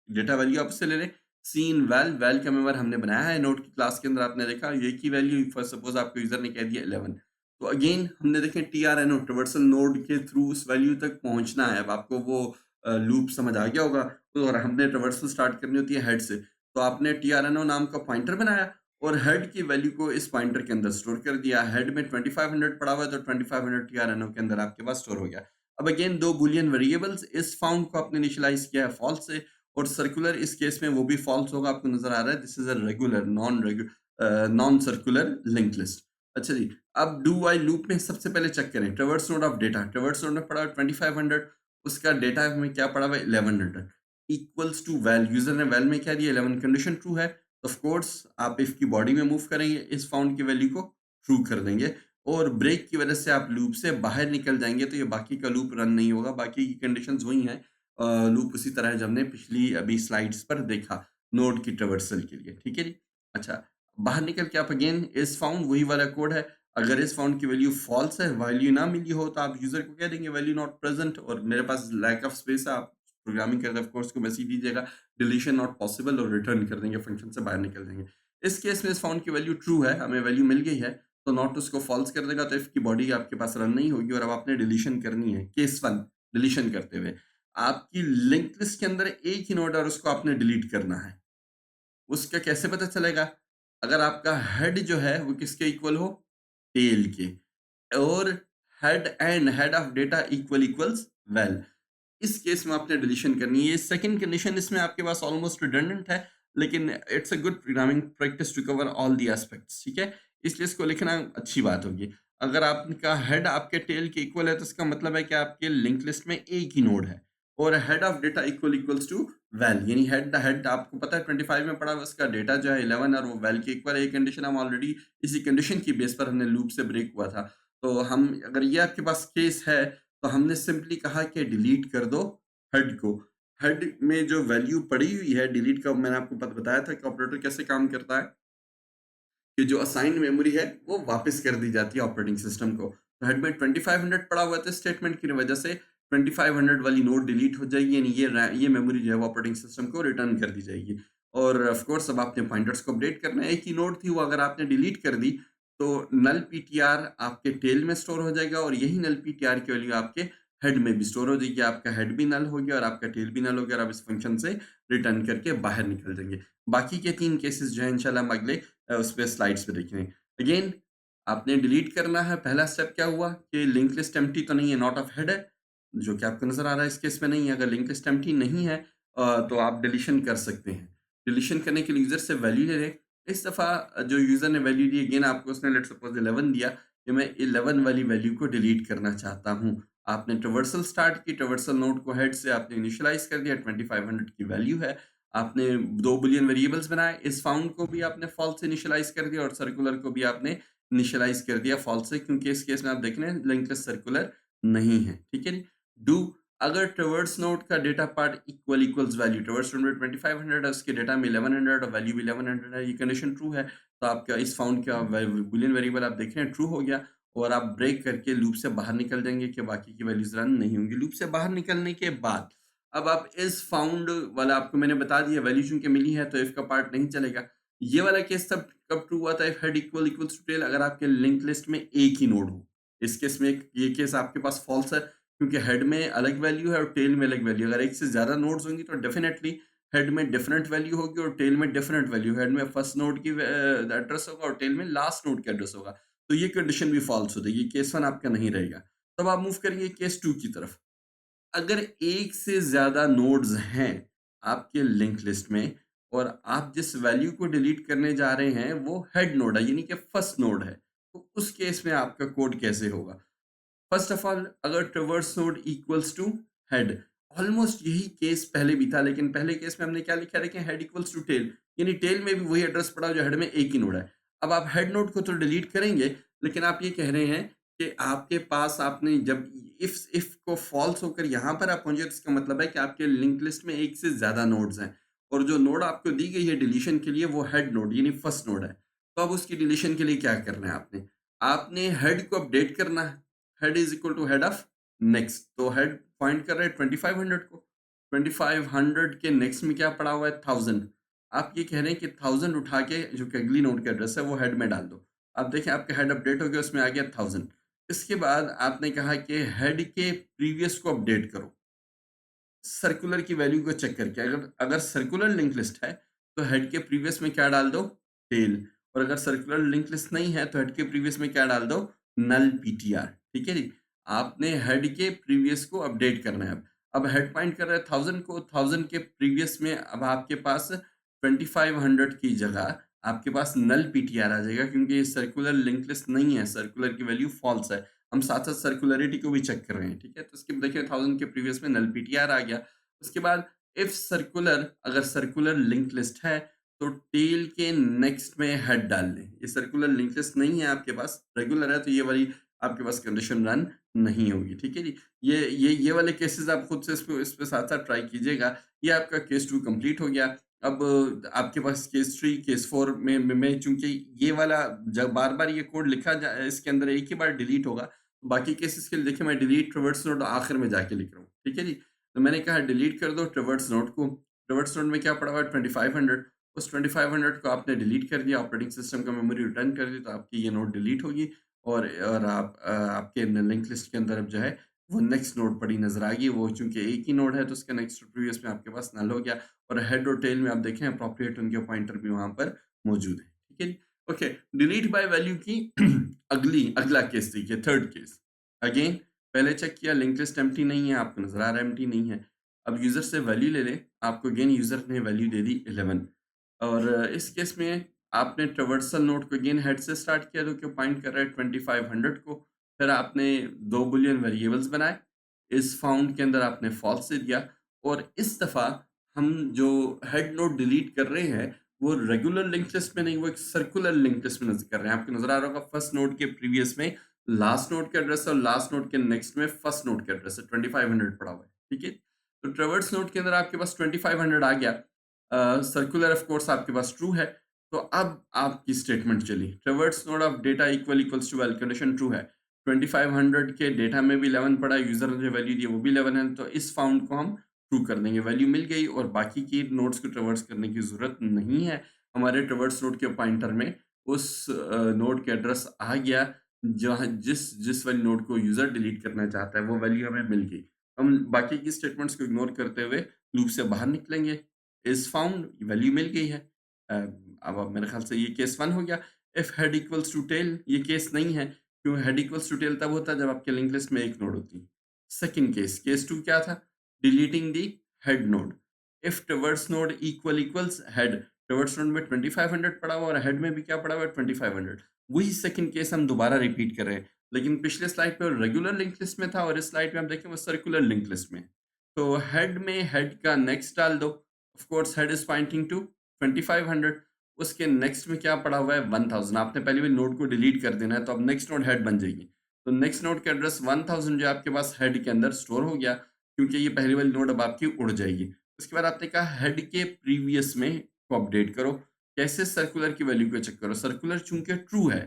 Data value आप उससे ले लें। सीन वैल का मेंबर हमने बनाया है नोड की क्लास के अंदर, आपने देखा ये की वैल्यू फॉर सपोज आपको यूजर ने कह दिया 11, तो अगेन हमने देखें TRNO ट्रावर्सल नोड के थ्रू उस वैल्यू तक पहुंचना है। अब आपको वो लूप समझ आ गया होगा। तो और हमने ट्रावर्सल स्टार्ट करनी होती है हेड से, तो आपने TRNO नाम का पॉइंटर बनाया और हेड की वैल्यू को इस पॉइंटर के अंदर स्टोर कर दिया। हेड में 2500 पड़ा हुआ है तो 2500 TRNO के अंदर आपके पास स्टोर हो गया। अब अगेन दो बुलियन वेरिएबल्स, इस फाउंड को आपने इनिशियलाइज किया है फॉल्स से और सर्कुलर इस केस में वो भी फॉल्स होगा। आपको नजर आ रहा है this is a regular non circular link list. अच्छा जी, अब डू व्हाइल लूप में सबसे पहले चेक करें traverse node of data. Traverse node में पड़ा 2500, उसका डेटा में क्या पड़ा हुआ है 1100 इक्वल्स टू वैल। यूजर ने वैल में क्या दिया 11, कंडीशन ट्रू है, ऑफ कोर्स आप इफ की बॉडी में मूव करेंगे, इस फाउंड की वैल्यू को ट्रू कर देंगे और ब्रेक की वजह से आप लूप से बाहर निकल जाएंगे तो ये बाकी का लूप रन नहीं होगा। बाकी की कंडीशंस वही हैं, लूप उसी तरह है जो हमने पिछली अभी स्लाइड्स पर देखा नोड की ट्रावर्सल के लिए। ठीक है जी। अच्छा, बाहर निकल के आप अगेन इस फाउंड वही वाला कोड है। अगर इस फाउंड की वैल्यू फॉल्स है, वैल्यू ना मिली हो, तो आप यूजर को कह देंगे वैल्यू नॉट प्रेजेंट और मेरे पास लैक ऑफ स्पेस है। आप प्रोग्रामिंग करते ऑफ कोर्स को मैसेज दीजिएगा डिलीशन नॉट पॉसिबल और रिटर्न कर देंगे, फंक्शन से बाहर निकल देंगे। इस केस में इस फाउंड की वैल्यू ट्रू है, हमें वैल्यू मिल गई है, तो नॉट उसको फॉल्स कर देगा, तो इफ की बॉडी आपके पास रन नहीं होगी और अब आपने डिलीशन करनी है। केस 1 डिलीशन करते हुए आपकी लिंक लिस्ट के अंदर एक ही नोड है और उसको आपने डिलीट करना है। उसका कैसे पता चलेगा? अगर आपका हेड जो है वो किसके इक्वल हो? टेल के, और head of data equals val. इस केस में आपने डिलीशन करनी है। ये सेकंड कंडीशन इसमें आपके पास ऑलमोस्ट रिडंडेंट है, लेकिन it's a good programming practice to cover all the aspects. ठीक है, इसलिए इसको लिखना अच्छी बात होगी। अगर आपका हेड आपके टेल के इक्वल है तो इसका मतलब है कि आपके लिंक लिस्ट में एक ही नोड है और head of data equals to val, यानी हेड आपको पता है 25 में पड़ा हुआ, उसका डेटा जो है 11 और वो वैल के इक्वल है। ये कंडीशन हम ऑलरेडी इसी कंडीशन की बेस पर हमने लूप से ब्रेक हुआ था। तो हम अगर ये आपके पास केस है तो हमने सिंपली कहा कि डिलीट कर दो हेड को। हेड में जो वैल्यू पड़ी हुई है डिलीट का, मैंने आपको बताया था कि ऑपरेटर कैसे काम करता है कि जो असाइन्ड मेमोरी है वो वापस कर दी जाती है ऑपरेटिंग सिस्टम को। तो हेड में 2500 पड़ा हुआ था स्टेटमेंट की वजह से 2500 वाली नोड डिलीट हो जाएगी, यानी ये मेमोरी जो है वो ऑपरेटिंग सिस्टम को रिटर्न कर दी जाएगी। और ऑफ कोर्स अब आपने पॉइंटर्स को अपडेट करना है। एक ही नोड थी, वो अगर आपने डिलीट कर दी तो नल पीटीआर आपके टेल में स्टोर हो जाएगा और यही नल पीटीआर की वैल्यू आपके हेड में भी स्टोर हो जाएगी। आपका हेड भी नल हो गया और आपका टेल भी नल हो गया और आप इस फंक्शन से रिटर्न करके बाहर निकल जाएंगे। बाकी के 3 केसेस जो है इंशाल्लाह हम अगले उस पे स्लाइड्स पे देखेंगे। अगेन आपने डिलीट करना है। पहला स्टेप क्या हुआ कि लिंक लिस्ट एम्प्टी तो नहीं है, नॉट ऑफ हेड है, जो कि आपको नज़र आ रहा है इस केस में नहीं है। अगर लिंक लिस्ट एम्प्टी नहीं है तो आप डिलीशन कर सकते हैं। डिलीशन करने के लिए यूज़र से वैल्यू ले लें। इस दफ़ा जो यूज़र ने वैल्यू दी, अगेन आपको उसने लेट्स सपोज़ 11 दिया कि मैं 11 वाली वैल्यू को डिलीट करना चाहता हूँ। आपने ट्रावर्सल स्टार्ट की, ट्रावर्सल नोड को हेड से आपने इनिशियलाइज़ कर दिया, 2500 की वैल्यू है। आपने 2 बूलियन वेरिएबल्स बनाए, इस फाउंड को भी आपने फॉल्स से इनिशियलाइज़ कर दिया और सर्कुलर को भी आपने इनिशियलाइज़ कर दिया फॉल्स से, क्योंकि इस केस में आप देख रहे हैं लिंक लिस्ट सर्कुलर नहीं है। ठीक है जी? डू अगर ट्रावर्स नोड का data part equals value, traverse node में 2500 है, उसके डेटा में 1100 और वैल्यू भी 1100 है, ये कंडीशन ट्रू है, तो आपका इस फाउंड का बूलियन वेरिएबल आप देख रहे हैं ट्रू हो गया और आप ब्रेक करके लूप से बाहर निकल जाएंगे कि बाकी की वैल्यूज रन नहीं होंगी। लूप से बाहर निकलने के बाद अब आप इस फाउंड वाला आपको मैंने बता दिया, वैल्यू चूंकि मिली है तो इफ का पार्ट नहीं चलेगा। ये वाला केस तब कब ट्रू हुआ था, if head equals to tail, अगर आपके लिंक लिस्ट में एक ही नोड हो। इस केस में ये केस आपके पास फॉल्स है, क्योंकि हेड में अलग वैल्यू है और टेल में अलग वैल्यू। अगर एक से ज्यादा नोड्स होंगी तो डेफिनेटली हेड में डिफरेंट वैल्यू होगी और टेल में डिफरेंट वैल्यू। हेड में फर्स्ट नोड की एड्रेस होगा और टेल में लास्ट नोड का एड्रेस होगा, तो ये कंडीशन भी फॉल्स हो जाएगी, केस 1 आपका नहीं रहेगा। तब आप मूव करेंगे केस 2 की तरफ। अगर एक से ज्यादा नोड्स हैं आपके लिंक लिस्ट में और आप जिस वैल्यू को डिलीट करने जा रहे हैं वो हेड नोड है, यानी कि फर्स्ट नोड है, तो उस केस में आपका कोड कैसे होगा? फर्स्ट ऑफ ऑल, अगर traverse node equals to head, almost यही केस पहले भी था, लेकिन पहले केस में हमने क्या लिखा, देखें हेड इक्वल्स टू टेल, यानी टेल में भी वही एड्रेस पड़ा जो हेड में एक ही नोड है। अब आप हेड नोड को तो डिलीट करेंगे, लेकिन आप ये कह रहे हैं कि आपके पास आपने जब इफ को फॉल्स होकर यहाँ पर आप पहुंचे, तो इसका मतलब है कि आपके लिंक लिस्ट में एक से ज्यादा नोड्स हैं और जो नोड आपको दी गई है डिलीशन के लिए वो हेड नोड यानी फर्स्ट नोड है। तो अब उसकी डिलीशन के लिए क्या करना है, आपने हेड को अपडेट करना है। Head is equal to head of next, तो हेड पॉइंट कर रहे हैं 2500 को। 2500 के नेक्स्ट में क्या पड़ा हुआ है, 1000। आप ये कह रहे हैं कि 1000 उठा के जो कि अगली नोड का एड्रेस है वो हेड में डाल दो। आप देखें आपका हेड अपडेट हो गया, उसमें आ गया 1000। इसके बाद आपने कहा कि हेड के प्रीवियस को अपडेट करो सर्कुलर की वैल्यू को चेक करके। अगर अगर सर्कुलर लिंक लिस्ट है तो हेड के प्रीवियस में क्या डाल दो, टेल। और अगर सर्कुलर लिंक लिस्ट नहीं है तो हेड के प्रीवियस में क्या डाल दो, नल पीटीआर। ठीक है जी? आपने हेड के प्रीवियस को अपडेट करना है। अब हेड पॉइंट कर रहा है 1000 को, 1000 के प्रीवियस में अब आपके पास 2500 की जगह आपके पास नल पीटीआर आ जाएगा, क्योंकि ये सर्कुलर लिंक लिस्ट नहीं है, सर्कुलर की वैल्यू फॉल्स है। हम साथ-साथ सर्कुलरिटी को भी चेक कर रहे हैं, ठीक है? तो इसके देखिए 1000 के प्रीवियस में नल पीटीआर आ गया। उसके बाद इफ सर्कुलर, अगर सर्कुलर लिंक लिस्ट है, तो टेल के नेक्स्ट में हेड डाल लें। ये सर्कुलर लिंक लिस्ट नहीं है आपके पास, रेगुलर है, तो ये वाली आपके पास कंडीशन रन नहीं होगी, ठीक है जी? ये वाले केसेज़ आप खुद से इस पे साथ-साथ ट्राई कीजिएगा। ये आपका केस 2 कंप्लीट हो गया। अब आपके पास केस 3, केस 4 में चूँकि ये वाला जब बार-बार ये कोड लिखा इसके अंदर एक ही बार डिलीट होगा, बाकी केसेस के लिए देखिए मैं डिलीट ट्रावर्स नोड आखिर में जाके लिख रहा हूँ, ठीक है जी? तो मैंने कहा डिलीट कर दो ट्रावर्स नोड को। ट्रावर्स नोड में क्या पड़ा हुआ है, 2500। उस 2500 को आपने डिलीट कर दिया, ऑपरेटिंग सिस्टम का मेमोरी रिटर्न कर दी, तो आपकी ये नोड डिलीट होगी और आपके लिंक लिस्ट के अंदर अब जो है वो नेक्स्ट नोड पड़ी नज़र आएगी। वो चूँकि एक ही नोड है तो उसका नेक्स्ट प्रीवियस में आपके पास नल हो गया और हेड और टेल में आप देखें अप्रोप्रिएट उनके पॉइंटर भी वहाँ पर मौजूद है। ठीक है जी? ओके, डिलीट बाय वैल्यू की अगला केस देखिए, थर्ड केस। अगेन पहले चेक किया लिंक लिस्ट एम्प्टी नहीं है, आपको नज़र आ रहा है एम्प्टी नहीं है। अब यूज़र से वैल्यू ले लें, आपको अगेन यूज़र ने वैल्यू दे दी 11 और इस केस में आपने ट्रावर्सल नोड को अगेन हेड से स्टार्ट किया जो कि पॉइंट कर रहा है 2500 को। फिर आपने 2 बूलियन वेरिएबल्स बनाए, इस फाउंड के अंदर आपने फॉल्स से दिया और इस दफ़ा हम जो हेड नोड डिलीट कर रहे हैं वो रेगुलर लिंक लिस्ट में नहीं, वो एक सर्कुलर लिंक लिस्ट में नज़र कर रहे हैं। आपको नज़र आ रहा होगा फर्स्ट नोड के प्रीवियस में लास्ट नोड का एड्रेस है और लास्ट नोड के नेक्स्ट में फर्स्ट नोड का एड्रेस है, 2500 पड़ा हुआ है, ठीक है? तो ट्रावर्स नोड के अंदर आपके पास 2500 आ गया। सर्कुलर ऑफ कोर्स आपके पास ट्रू है, तो अब आपकी स्टेटमेंट चली traverse node of data equals to val, condition true है। 2500 के डेटा में भी 11 पड़ा है, यूजर ने जो वैल्यू दी है वो भी 11 है, तो इस फाउंड को हम ट्रू कर देंगे, वैल्यू मिल गई और बाकी की नोड्स को ट्रेवर्स करने की जरूरत नहीं है। हमारे ट्रेवर्स नोड के पॉइंटर में उस नोड के एड्रेस आ गया, जहाँ जिस जिस वाली नोड को यूजर डिलीट करना चाहता है वो वैल्यू हमें मिल गई। हम बाकी की स्टेटमेंट्स को इग्नोर करते हुए लूप से बाहर निकलेंगे। इज फाउंड वैल्यू मिल गई है। अब मेरे ख्याल से ये केस 1 हो गया। If head equals to tail, ये केस नहीं है, क्यों? हेड इक्वल्स टू टेल तब होता है जब आपके लिंक लिस्ट में एक नोड होती है। सेकंड केस, केस 2 क्या था? Deleting the head nod. If traverse node equals head, traverse node में 2500 पड़ा हुआ और हेड में भी क्या पड़ा हुआ है? 2500। वही सेकंड केस हम दोबारा रिपीट कर रहे हैं, लेकिन पिछले स्लाइड पे रेगुलर लिंक लिस्ट में था और इस स्लाइड पे हम देखें वो सर्कुलर लिंक लिस्ट में। तो हेड में हेड का नेक्स्ट डाल दो। Of course head is pointing to 2500। उसके नेक्स्ट में क्या पड़ा हुआ है? 1000। आपने पहले भी नोड को डिलीट कर देना है, तो अब नेक्स्ट नोड हेड बन जाएगी। तो नेक्स्ट नोड का एड्रेस 1000 जो आपके पास हेड के अंदर स्टोर हो गया, क्योंकि ये पहली वाली नोड अब आपकी उड़ जाएगी। उसके बाद आपने कहा हेड के प्रीवियस में को अपडेट करो। कैसे? सर्कुलर की वैल्यू को चेक करो। सर्कुलर चूंकि ट्रू है,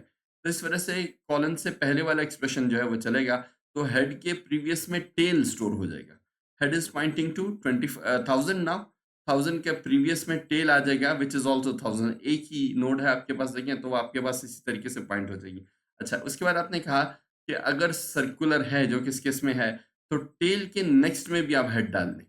तो इस वजह से कॉलन से पहले वाला एक्सप्रेशन जो है वो चलेगा, तो हेड के प्रीवियस में टेल स्टोर हो जाएगा। Head is pointing to 20,000 now. 1000 के प्रीवियस में टेल आ जाएगा विच इज ऑल्सो 1000। एक ही नोड है आपके पास, देखें तो वो आपके पास इसी तरीके से पॉइंट हो जाएगी। अच्छा, उसके बाद आपने कहा कि अगर सर्कुलर है, जो किस केस में है, तो टेल के नेक्स्ट में भी आप हेड डाल दें।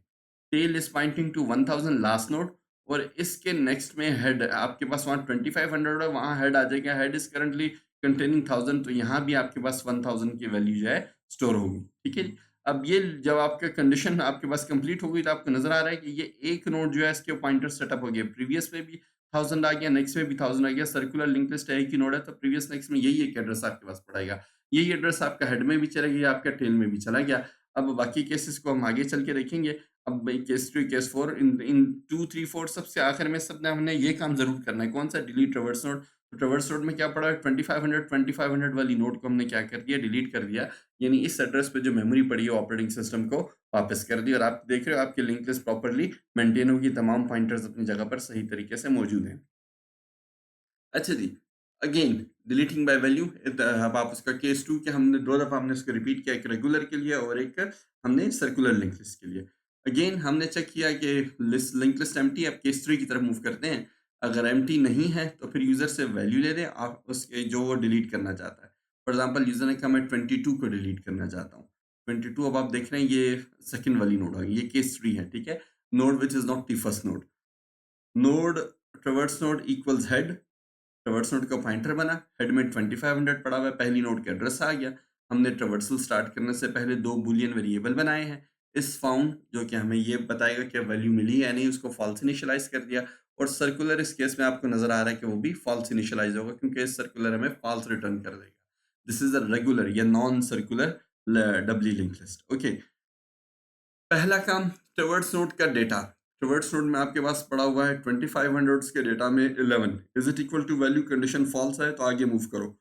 Tail is pointing to 1000 last node, और इसके नेक्स्ट में हेड आपके पास वहां 2500 है, वहां हेड आ जाएगा। हेड इज करंटली कंटेनिंग 1000, तो यहाँ भी आपके पास 1000 की वैल्यू जो है स्टोर होगी। ठीक है जी। अब ये जब आपका कंडीशन आपके पास कंप्लीट हो गई, तो आपको नजर आ रहा है कि ये एक नोड जो है इसके पॉइंटर सेटअप हो गया। प्रीवियस में भी 1000 आ गया, नेक्स्ट में भी 1000 आ गया। सर्कुलर लिंक लिस्ट एक ही नोड है, तो प्रीवियस नेक्स्ट में यही एक एड्रेस आपके पास पड़ेगा। यही एड्रेस आपका हेड में भी चला गया, आपका टेल में भी चला गया। अब बाकी केसेस को हम आगे चल के देखेंगे। अब भाई केस 3 केस 4, इन इन 2 3 4 सबसे आखिर में सबने हमने ये काम जरूर करना है। कौन सा? Delete traverse node. तो ट्रैवर्स नोड में क्या पड़ा है? 2500 वाली नोड को हमने क्या कर दिया? डिलीट कर दिया। यानी इस एड्रेस पे जो मेमोरी पड़ी है ऑपरेटिंग सिस्टम को वापस कर दी, और आप देख रहे हो आपकी लिंक लिस्ट प्रॉपर्ली मेंटेन होगी, तमाम पॉइंटर्स अपनी जगह पर सही तरीके से मौजूद हैं। अच्छा जी, अगेन डिलीटिंग बाय वैल्यू। अब आप उसका केस 2 के हमने 2 दफ़ा हमने इसको रिपीट किया, एक रेगुलर के लिए और एक हमने सर्कुलर लिंक लिस्ट के लिए। अगेन हमने चेक किया कि लिंक लिस्ट एम्प्टी है। अब केस 3 की तरफ मूव करते हैं। अगर एम्प्टी नहीं है तो फिर यूज़र से वैल्यू ले लें आप उसके, जो वो डिलीट करना चाहता है। फॉर एग्ज़ाम्पल यूज़र ने कहा मैं 22 को डिलीट करना चाहता हूँ। 22 अब आप देख रहे हैं ये सेकंड वाली नोड है, ये केस 3 है, ठीक है? Node which is not the first node. Node traverse node equals head. Traverse node का पॉइंटर बना, हेड में 2500 पड़ा हुआ है, पहली नोड का एड्रेस आ गया। हमने ट्रैवर्सल स्टार्ट करने से पहले 2 बूलियन वेरिएबल बनाए हैं। इस फाउंड जो कि हमें ये बताएगा कि वैल्यू मिली है या नहीं, उसको फॉल्स इनिशियलाइज कर दिया। और सर्कुलर इस केस में आपको नजर आ रहा है कि वो भी फॉल्स इनिशियलाइज होगा, क्योंकि इस सर्कुलर हमें फॉल्स रिटर्न कर देगा। दिस इज अ रेगुलर या non circular W link list. Okay, पहला काम, ट्रैवर्स नोड का डेटा। ट्रैवर्स नोड में आपके पास पड़ा हुआ है 2500 के डेटा में 11। Is it equal to value? Condition false है, तो आगे मूव करो।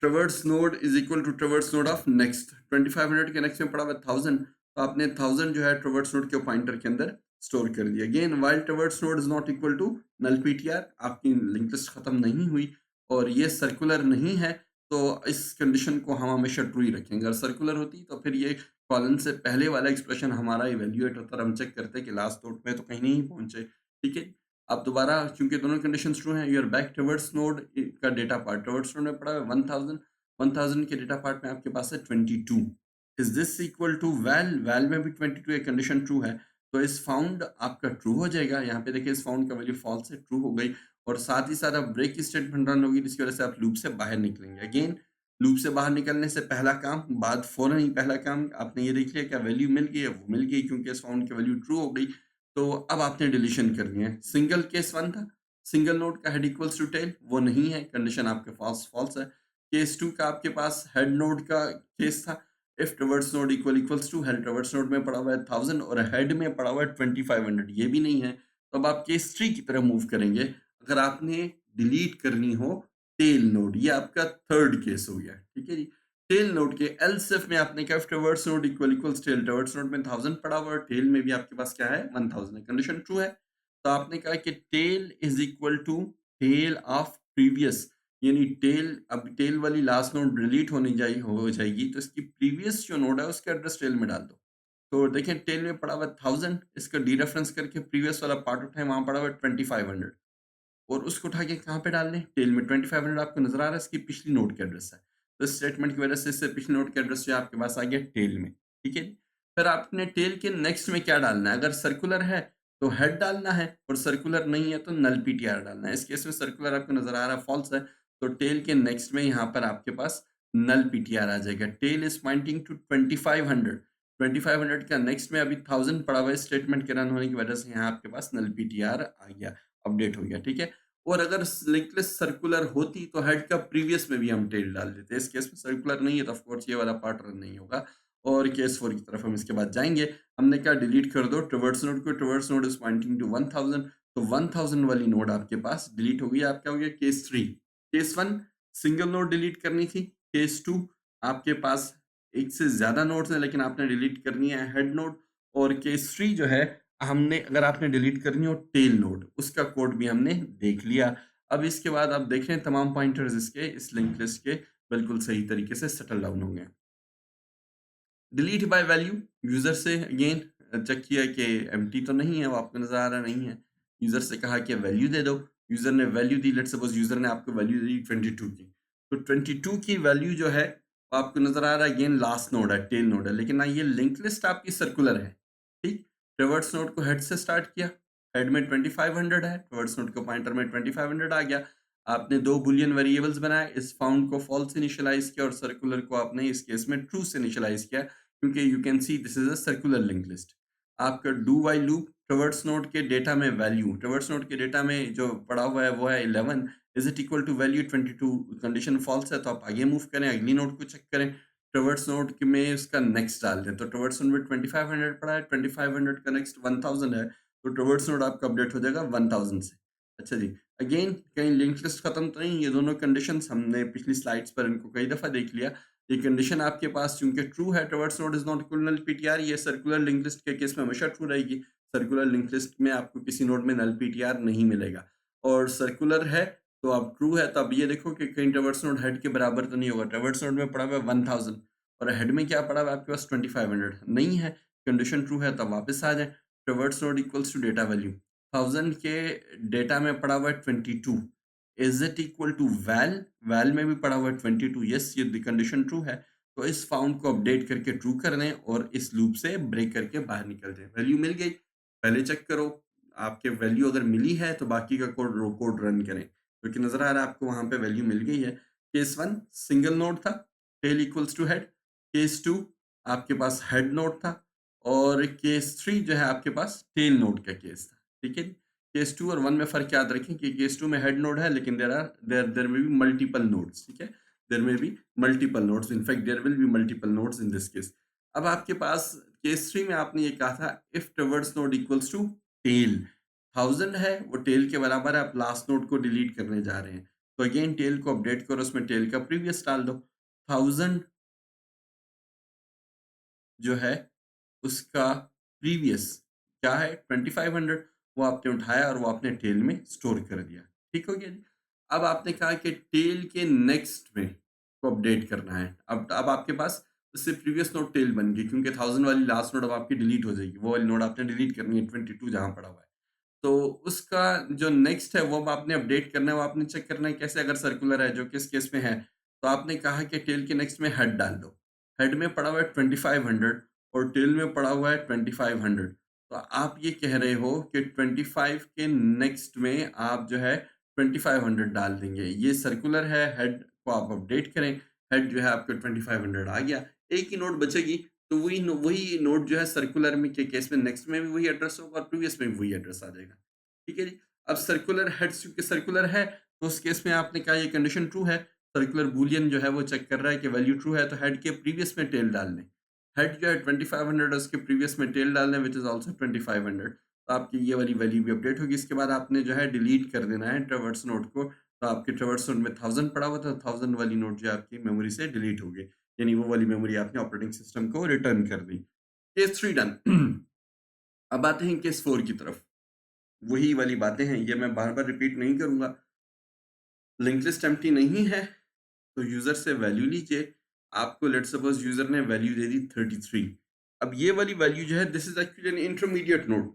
Traverse node is equal to traverse node of next. 2500 के नेक्स्ट में पड़ा हुआ है 1000, तो आपने 1000 जो है ट्रैवर्स नोड के पॉइंटर के अंदर स्टोर कर दिया। Again while traverse node is not equal to null PTR, आपकी लिंक लिस्ट खत्म नहीं हुई और ये सर्कुलर नहीं है, तो इस कंडीशन को हम हमेशा ट्रू ही रखेंगे। अगर सर्कुलर होती तो फिर ये कॉलन से पहले वाला एक्सप्रेशन हमारा इवेल्युएट होता और हम चेक करते कि लास्ट नोड में तो कहीं नहीं पहुंचे। ठीक है, अब दोबारा चूंकि दोनों कंडीशन ट्रू हैं, यूर बैक ट्रैवर्स नोड का डेटा पार्ट ट्रैवर्स नोड में पड़ा है 1000। 1000 के डेटा पार्ट में आपके पास है 22। Is this equal to val? Val में भी 22 एक कंडीशन ट्रू है, तो इस फाउंड आपका ट्रू हो जाएगा। यहाँ पे देखिए इस फाउंड का वैल्यू फॉल्स है, ट्रू हो गई। और साथ ही साथ अब ब्रेक की स्टेटमेंट रन होगी, जिसकी वजह से आप लूप से बाहर निकलेंगे। अगेन लूप से बाहर निकलने से पहला काम, बाद फौरन ही पहला काम आपने ये देख लिया क्या वैल्यू मिल गई है? वो मिल गई, क्योंकि इस फाउंड की वैल्यू ट्रू हो गई। तो अब आपने डिलीशन करनी है। सिंगल केस 1 था, सिंगल नोड का हेड इक्वल्स टू टेल, वो नहीं है, कंडीशन आपके पास फॉल्स है। केस 2 का आपके पास हेड नोड का केस था। If traverse node equals to head, traverse node में पड़ा हुआ है 1000 और हेड में पड़ा हुआ है 2500, ये भी नहीं है। तो अब आप केस 3 की तरफ मूव करेंगे। अगर आपने डिलीट करनी हो टेल नोड, ये आपका थर्ड केस हो गया। ठीक है जी। टेल नोड के एलसिफ में आपने क्या, traverse node equals tail, traverse node में 1000 पड़ा हुआ है, टेल में भी आपके पास क्या है? 1000 है, कंडीशन ट्रू है। तो आपने कहा कि tail is equal to tail of previous. यानी अब टेल वाली लास्ट नोड डिलीट हो जाएगी, तो इसकी प्रीवियस जो नोड है उसका एड्रेस टेल में डाल दो। तो देखिए टेल में पड़ा हुआ है 1000, इसका डीरेफरेंस करके प्रीवियस वाला पार्ट उठाएँ, वहाँ पड़ा हुआ है 2500 और उसको उठा के कहाँ पे डाल दें? टेल में 2500 आपको नज़र आ रहा है, इसकी पिछली नोड का एड्रेस है। तो इस स्टेटमेंट की वजह से इससे पिछली नोड का एड्रेस जो है आपके पास आ गया टेल में, ठीक है? फिर आपने टेल के नेक्स्ट में क्या डालना है? अगर सर्कुलर है तो हेड डालना है और सर्कुलर नहीं है तो नल पीटीआर डालना है। इस केस में सर्कुलर आपको नज़र आ रहा है फॉल्स है, तो टेल के नेक्स्ट में यहाँ पर आपके पास नल पीटीआर आ जाएगा। टेल इज़ पॉइंटिंग टू 2500, 2500 का नेक्स्ट में अभी 1000 पड़ा हुआ है, स्टेटमेंट के रन होने की वजह से यहाँ आपके पास नल पीटीआर आ गया, अपडेट हो गया, ठीक है? और अगर लिंक लिस्ट सर्कुलर होती तो हेड का प्रीवियस में भी हम टेल डाल देते। इस केस में सर्कुलर नहीं है तो ऑफ कोर्स ये वाला पार्ट रन नहीं होगा और केस 4 की तरफ हम इसके बाद जाएँगे। हमने कहा डिलीट कर दो ट्रैवर्स नोड को, traverse node is pointing to 1000, तो 1000 वाली नोड आपके पास डिलीट हो गई। अब क्या हो गया? Case 3। Case 1 single node delete करनी थी। केस 2 आपके पास एक से ज़्यादा नोड्स हैं लेकिन आपने डिलीट करनी है हेड नोड। और केस 3 जो है हमने अगर आपने डिलीट करनी हो टेल नोड, उसका कोड भी हमने देख लिया। अब इसके बाद आप देख रहे हैं तमाम पॉइंटर्स इसके इस लिंक लिस्ट के बिल्कुल सही तरीके से सेटल डाउन हो गए। डिलीट बाय वैल्यू, यूज़र से अगेन चेक किया कि एम्प्टी तो नहीं है, वो आपको नज़र आ रहा नहीं है। यूज़र से कहा कि वैल्यू दे दो, यूज़र ने value the, let's suppose user ने आपको वैल्यू दी 22 की। तो 22 की वैल्यू जो है वो आपको नज़र आ रहा है अगेन लास्ट नोड है, टेल नोड है, लेकिन ना ये लिंक लिस्ट आपकी सर्कुलर है, ठीक? ट्रैवर्स नोड को हेड से स्टार्ट किया, हेड में 2500 है, ट्रैवर्स नोड को पॉइंटर में 2500 आ गया। आपने 2 बूलियन वेरिएबल्स बनाए, इस फाउंड को फॉल्स इनिशियलाइज़ किया और सर्कुलर को आपने इस केस में ट्रू से इनिशियलाइज़ किया। क्योंकि you can see this is a circular link list. आपका do while loop traverse node के डेटा में वैल्यू, ट्रैवर्स नोड के डेटा में जो पड़ा हुआ है वो है 11, is it equal to value 22, condition false है तो आप आगे मूव करें, अगली नोड को चेक करें। ट्रैवर्स नोड में उसका नेक्स्ट डाल दें, तो ट्रैवर्स नोड में 2500 पड़ा है, 2500 का नेक्स्ट 1000 है, तो ट्रैवर्स नोड आपका अपडेट हो जाएगा 1000 से। अच्छा जी, अगेन कहीं लिंक लिस्ट खत्म तो नहीं, ये दोनों कंडीशंस हमने पिछली स्लाइड्स पर इनको कई दफा देख लिया। ये कंडीशन आपके पास चूंकि ट्रू है, traverse node is not equal null PTR, ये सर्कुलर लिंक लिस्ट के केस में हमेशा ट्रू रहेगी। सर्कुलर लिंक लिस्ट में आपको किसी नोड में नल पीटीआर नहीं मिलेगा। और सर्कुलर है तो अब ट्रू है, तो अब ये देखो कि कहीं ट्रैवर्स नोड हेड के बराबर तो नहीं होगा। ट्रैवर्स नोड में पड़ा हुआ है 1000 और हेड में क्या पड़ा हुआ है आपके पास 2500 नहीं है। कंडीशन ट्रू है, तब वापस आ जाए। Traverse node equals to data value 1000 के डेटा में पड़ा हुआ है 22, is it equal to val, val में भी पड़ा हुआ है 22, यस ये कंडीशन ट्रू है। तो इस फाउंड को अपडेट करके ट्रू कर दें और इस लूप से ब्रेक करके बाहर निकल जाए। वैल्यू मिल गई, पहले चेक करो, आपके वैल्यू अगर मिली है तो बाकी का कोड रन करें, क्योंकि नजर आ रहा है आपको वहां पे वैल्यू मिल गई है। केस 1 सिंगल नोड था, tail equals to head. Case 2 आपके पास हेड नोड था और केस 3 जो है आपके पास टेल नोड का केस था, ठीक है। केस 2 और 1 में फ़र्क याद रखें कि केस 2 में हेड नोड है लेकिन there may be multiple nodes, ठीक है? There may be multiple nodes, in fact there will be multiple nodes in this case. अब आपके पास केस 3 में आपने ये कहा था if traverse node equals to tail, 1000 है वो टेल के बराबर है, आप लास्ट नोड को डिलीट करने जा रहे हैं। तो अगेन टेल को अपडेट करो, उसमें टेल का प्रीवियस डाल दो। 1000 जो है उसका प्रीवियस क्या है 2500, वो आपने उठाया और वो आपने टेल में स्टोर कर दिया। ठीक हो गया जी? अब आपने कहा कि टेल के नेक्स्ट में को अपडेट करना है। अब आपके पास उससे प्रीवियस नोड टेल बन गई, क्योंकि 1000 वाली लास्ट नोड अब आपकी डिलीट हो जाएगी। वो वाली नोड आपने डिलीट करनी है 22 जहाँ पड़ा हुआ है। तो उसका जो नेक्स्ट है वो अब आपने अपडेट करना है, वो आपने चेक करना है कैसे, अगर सर्कुलर है जो कि इस केस में है, तो आपने कहा कि टेल के नेक्स्ट में हेड डाल दो। हेड में पड़ा हुआ है 2500 और टेल में पड़ा हुआ है 2500। तो आप ये कह रहे हो कि 25 के नेक्स्ट में आप जो है 2500 डाल देंगे। ये सर्कुलर है, हेड को आप अपडेट करें, हेड जो है आपका 2500 आ गया। एक ही नोड बचेगी, तो वही नोड जो है सर्कुलर में के केस में नेक्स्ट में भी वही एड्रेस होगा और प्रीवियस में भी वही एड्रेस आ जाएगा। ठीक है जी? अब सर्कुलर हेड्स चूँकि सर्कुलर है, तो उस केस में आपने कहा ये कंडीशन ट्रू है। सर्कुलर बूलियन जो है वो चेक कर रहा है कि वैल्यू ट्रू है, तो हेड के प्रीवियस में टेल डाल दें। हेड जो है 2500 है, उसके प्रीवियस में टेल डाल दें व्हिच इज़ आल्सो 2500, तो आपकी ये वाली वैल्यू भी अपडेट होगी। इसके बाद आपने जो है डिलीट कर देना है ट्रैवर्स नोड को, तो आपके ट्रैवर्स नोड में 1000 पड़ा हुआ था, 1000 वाली नोड जो है आपकी मेमोरी से डिलीट हो गई। यानी वो वाली मेमोरी आपने ऑपरेटिंग सिस्टम को रिटर्न कर दी। Case 3 done. अब आते हैं केस 4 की तरफ। वही वाली बातें हैं, ये मैं बार-बार रिपीट नहीं करूँगा। लिंक लिस्ट एम्प्टी नहीं है तो यूजर से वैल्यू लीजिए। आपको लेट्स सपोज यूजर ने वैल्यू दे दी 33। अब ये वाली वैल्यू जो है this is actually an intermediate node.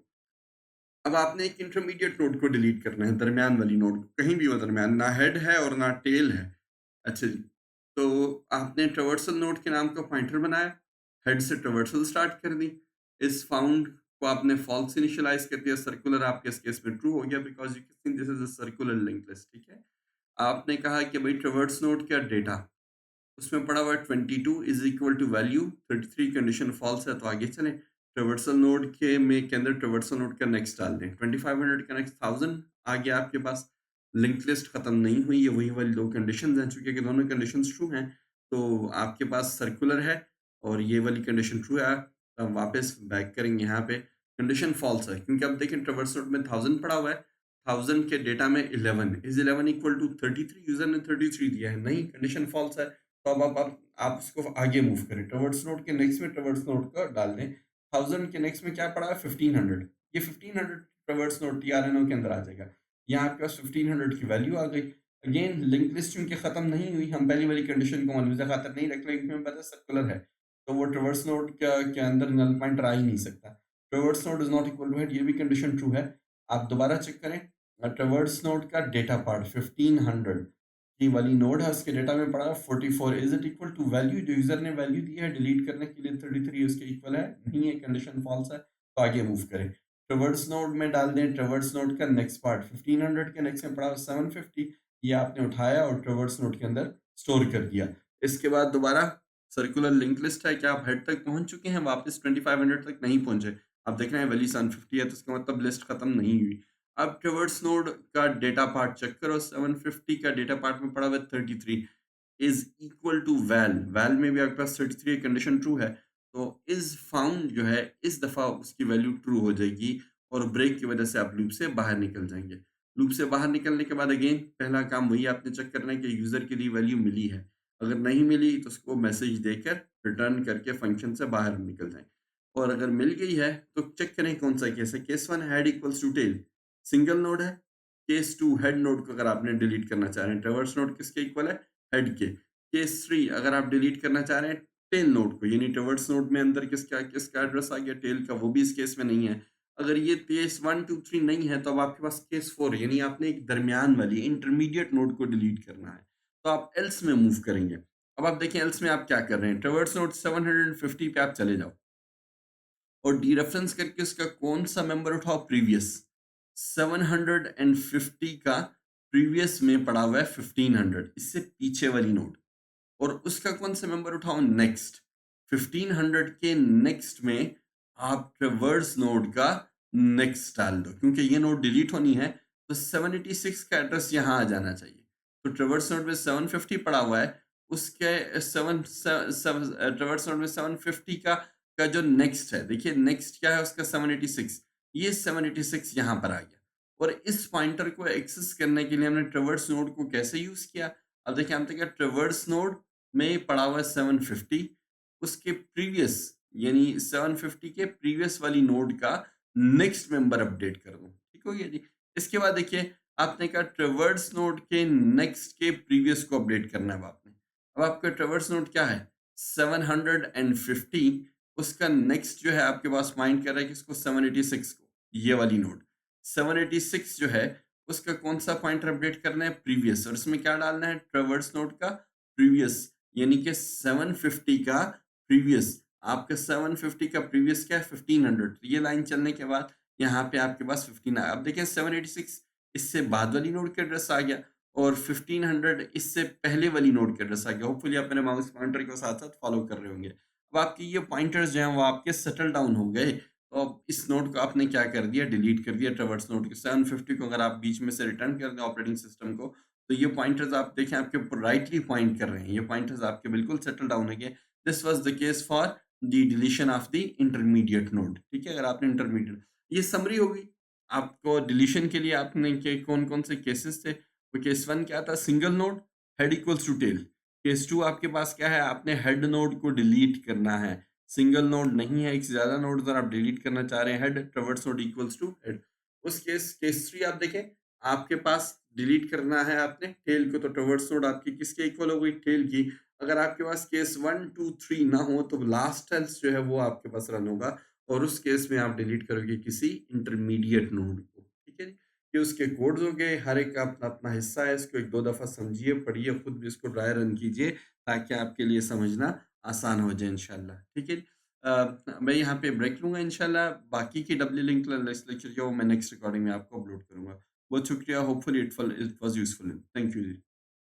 अब आपने एक इंटरमीडिएट नोड को डिलीट करना है, दरमियान वाली नोड को, कहीं भी हो दरमियान, ना हेड है और ना टेल है। अच्छा जी, तो आपने ट्रावर्सल नोड के नाम का पॉइंटर बनाया, हेड से ट्रावर्सल स्टार्ट कर दी, इस फाउंड को आपने फॉल्स इनिशियलाइज कर दिया, सर्कुलर आपके इस केस में ट्रू हो गया because you can see this is a circular link list. ठीक है, आपने कहा कि भाई ट्रावर्स नोड का डेटा उसमें पड़ा हुआ है 22 is equal to value 33, condition false है तो आगे चलें। ट्रावर्सल नोड के अंदर ट्रावर्सल नोड का नेक्स्ट डाल दें, 2500 का नेक्स्ट 1000 आ गया आपके पास। लिंक लिस्ट खत्म नहीं हुई, ये वही वाली दो कंडीशंस हैं, चूंकि कि दोनों कंडीशंस ट्रू हैं तो आपके पास सर्कुलर है और ये वाली कंडीशन ट्रू है। अब वापस बैक करेंगे, यहाँ पे कंडीशन फॉल्स है क्योंकि अब देखें ट्रावर्सल नोड में 1000 पड़ा हुआ है, 1000 के डेटा में 11 इज 11 इक्वल टू 33, यूजर ने 33 दिया है, नहीं, कंडीशन फॉल्स है। तो अब आप इसको आगे मूव करें, ट्रावर्स नोड के नेक्स्ट में ट्रावर्स नोड का डाल दें। 1000 के नेक्स्ट में क्या पड़ा है 1500, ये 1500 ट्रावर्स नोड टीआरएनओ के अंदर आ जाएगा। यहाँ आपके पास 1500 की वैल्यू आ गई। अगेन लिंक लिस्ट चूंकि खत्म नहीं हुई, हम पहली वाली कंडीशन को मलूजा खातर नहीं रख रहे क्योंकि हमें पता सर्कुलर है, तो वो ट्रावर्स नोड के अंदर नल पॉइंट आ ही नहीं सकता। Traverse node is not equal to head, ये भी कंडीशन ट्रू है। आप दोबारा चेक करें, ट्रावर्स नोड का डेटा पार्ट 1500 की वाली नोड है, उसके डेटा में पड़ा है 44, is it equal to value जो यूजर ने वैल्यू दी है डिलीट करने के लिए 33 उसके इक्वल है, नहीं है, कंडीशन फॉल्स है तो आगे मूव करें। ट्रावर्स नोड में डाल दें, ट्रावर्स नोड का नेक्स्ट पार्ट 1500 के नेक्स्ट में पड़ा है 750, ये आपने उठाया और ट्रावर्स नोड के अंदर स्टोर कर दिया। इसके बाद दोबारा सर्कुलर लिंक लिस्ट है कि आप हेड तक पहुंच चुके हैं, वापस 2500 तक नहीं पहुंचे, आप देख रहे हैं वैल्यू 750 है तो इसका मतलब लिस्ट खत्म नहीं हुई। अब ट्रावर्स नोड का डेटा पार्ट चेक करो, 750 का डेटा पार्ट में पड़ा हुआ 33 is equal to val, val में भी आपके पास 33 कंडीशन ट्रू है तो इज फाउंड जो है इस दफा उसकी वैल्यू ट्रू हो जाएगी और ब्रेक की वजह से आप लूप से बाहर निकल जाएंगे। लूप से बाहर निकलने के बाद अगेन पहला काम वही आपने चेक करना है कि यूजर के लिए वैल्यू मिली है, अगर नहीं मिली तो उसको मैसेज देकर रिटर्न करके फंक्शन से बाहर निकल जाए, और अगर मिल गई है तो चेक करें कौन सा केस है। Case 1 head equals to tail, single node है। केस 2 हेड नोड को अगर आपने डिलीट करना चाह रहे हैं, ट्रावर्स नोड किसके इक्वल है, हेड के। केस 3 अगर आप डिलीट करना चाह रहे हैं टेल नोड को, यानी ट्रावर्स नोड में अंदर किसका किसका एड्रेस आ गया, टेल का, वो भी इस केस में नहीं है। अगर ये केस 1 2 3 नहीं है तो अब आपके पास केस 4 यानी आपने एक दरमियान वाली इंटरमीडिएट नोड को डिलीट करना है, तो आप एल्स में मूव करेंगे। अब आप देखें एल्स में आप क्या कर रहे हैं, ट्रावर्स नोड 750 पे आप चले जाओ और डीरेफरेंस करके उसका कौन सा मेंबर उठाओ, प्रीवियस। 750 का प्रीवियस में पड़ा हुआ है 1500, इससे पीछे वाली नोड, और उसका कौन सा मेंबर उठाओ, नेक्स्ट। 1500 के नेक्स्ट में आप ट्रावर्स नोड का नेक्स्ट डाल दो, क्योंकि ये नोड डिलीट होनी है तो 786 का एड्रेस यहाँ आ जाना चाहिए। तो ट्रावर्स नोड में 750 पड़ा हुआ है, उसके ट्रावर्स नोड में 750 का जो नेक्स्ट है, देखिए नेक्स्ट क्या है उसका 786, ये 786 यहाँ पर आ गया। और इस पॉइंटर को एक्सेस करने के लिए हमने ट्रावर्स नोड को कैसे यूज किया, अब देखिए हम देखिए ट्रावर्स नोड में पड़ा हुआ है 750, उसके प्रीवियस यानी 750 के प्रीवियस वाली नोड का नेक्स्ट मेंबर अपडेट कर दूं, ठीक हो गया जी। इसके बाद देखिए आपने कहा ट्रावर्स नोड के नेक्स्ट के प्रीवियस को अपडेट करना है आपने। अब आपका ट्रावर्स नोड क्या है 750, उसका नेक्स्ट जो है आपके पास माइंड कर रहा है कि इसको 786 को, ये वाली नोड 786 जो है उसका कौन सा पॉइंटर अपडेट करना है, प्रीवियस, और इसमें क्या डालना है, ट्रावर्स नोड का प्रीवियस, यानी कि 750 का प्रीवियस। आपका 750 का प्रीवियस क्या है 1500, तो ये लाइन चलने के बाद यहाँ पे आपके पास 15 अब देखिए 786 इससे बाद वाली नोड का एड्रेस आ गया और 1500 इससे पहले वाली नोड का एड्रेस आ गया। होपफुली आप मेरे माउस पॉइंटर के साथ साथ फॉलो कर रहे होंगे। अब आपकी ये पॉइंटर्स जो हैं वो आपके सेटल डाउन हो गए, तो अब इस नोड को आपने क्या कर दिया, डिलीट कर दिया, ट्रावर्स नोड के 750 को अगर आप बीच में से रिटर्न कर दें ऑपरेटिंग सिस्टम को, तो ये पॉइंटर्स आप देखें आपके ऊपर राइटली पॉइंट कर रहे हैं, ये पॉइंटर्स आपके बिल्कुल सेटल डाउन हो गए। This was the case for the deletion of the intermediate node, ठीक है। अगर आपने इंटरमीडिएट, ये समरी होगी आपको डिलीशन के लिए आपने के कौन कौन से केसेस थे। तो केस 1 क्या था, single node head equals to tail. Case 2 आपके पास क्या है, आपने हेड नोड को डिलीट करना है, सिंगल नोड नहीं है, एक से ज्यादा नोड अगर आप डिलीट करना चाह रहे हैं, head traverse node equals to head. उस केस 3 आप देखें आपके पास डिलीट करना है आपने टेल को, तो टॉवर्ड्स नोड आपकी किसके इक्वल हो गई? टेल की। अगर आपके पास केस 1, 2, 3 ना हो तो लास्ट एल्स जो है वो आपके पास रन होगा और उस केस में आप डिलीट करोगे किसी इंटरमीडिएट नोड को। ठीक है जी? ये उसके कोड्स हो गए, हर एक का अपना-अपना हिस्सा है, इसको 1-2 दफ़ा समझिए, पढ़िए, खुद भी इसको ड्राई रन कीजिए ताकि आपके लिए समझना आसान हो जाए इंशाल्लाह। ठीक है? मैं यहाँ पे ब्रेक लूँगा इंशाल्लाह, बाकी की डब्ल्यू लिंक लेक्चर जो मैं नेक्स्ट रिकॉर्डिंग में आपको अपलोड करूँगा। बहुत शुक्रिया, hopefully it was useful. Thank you ji.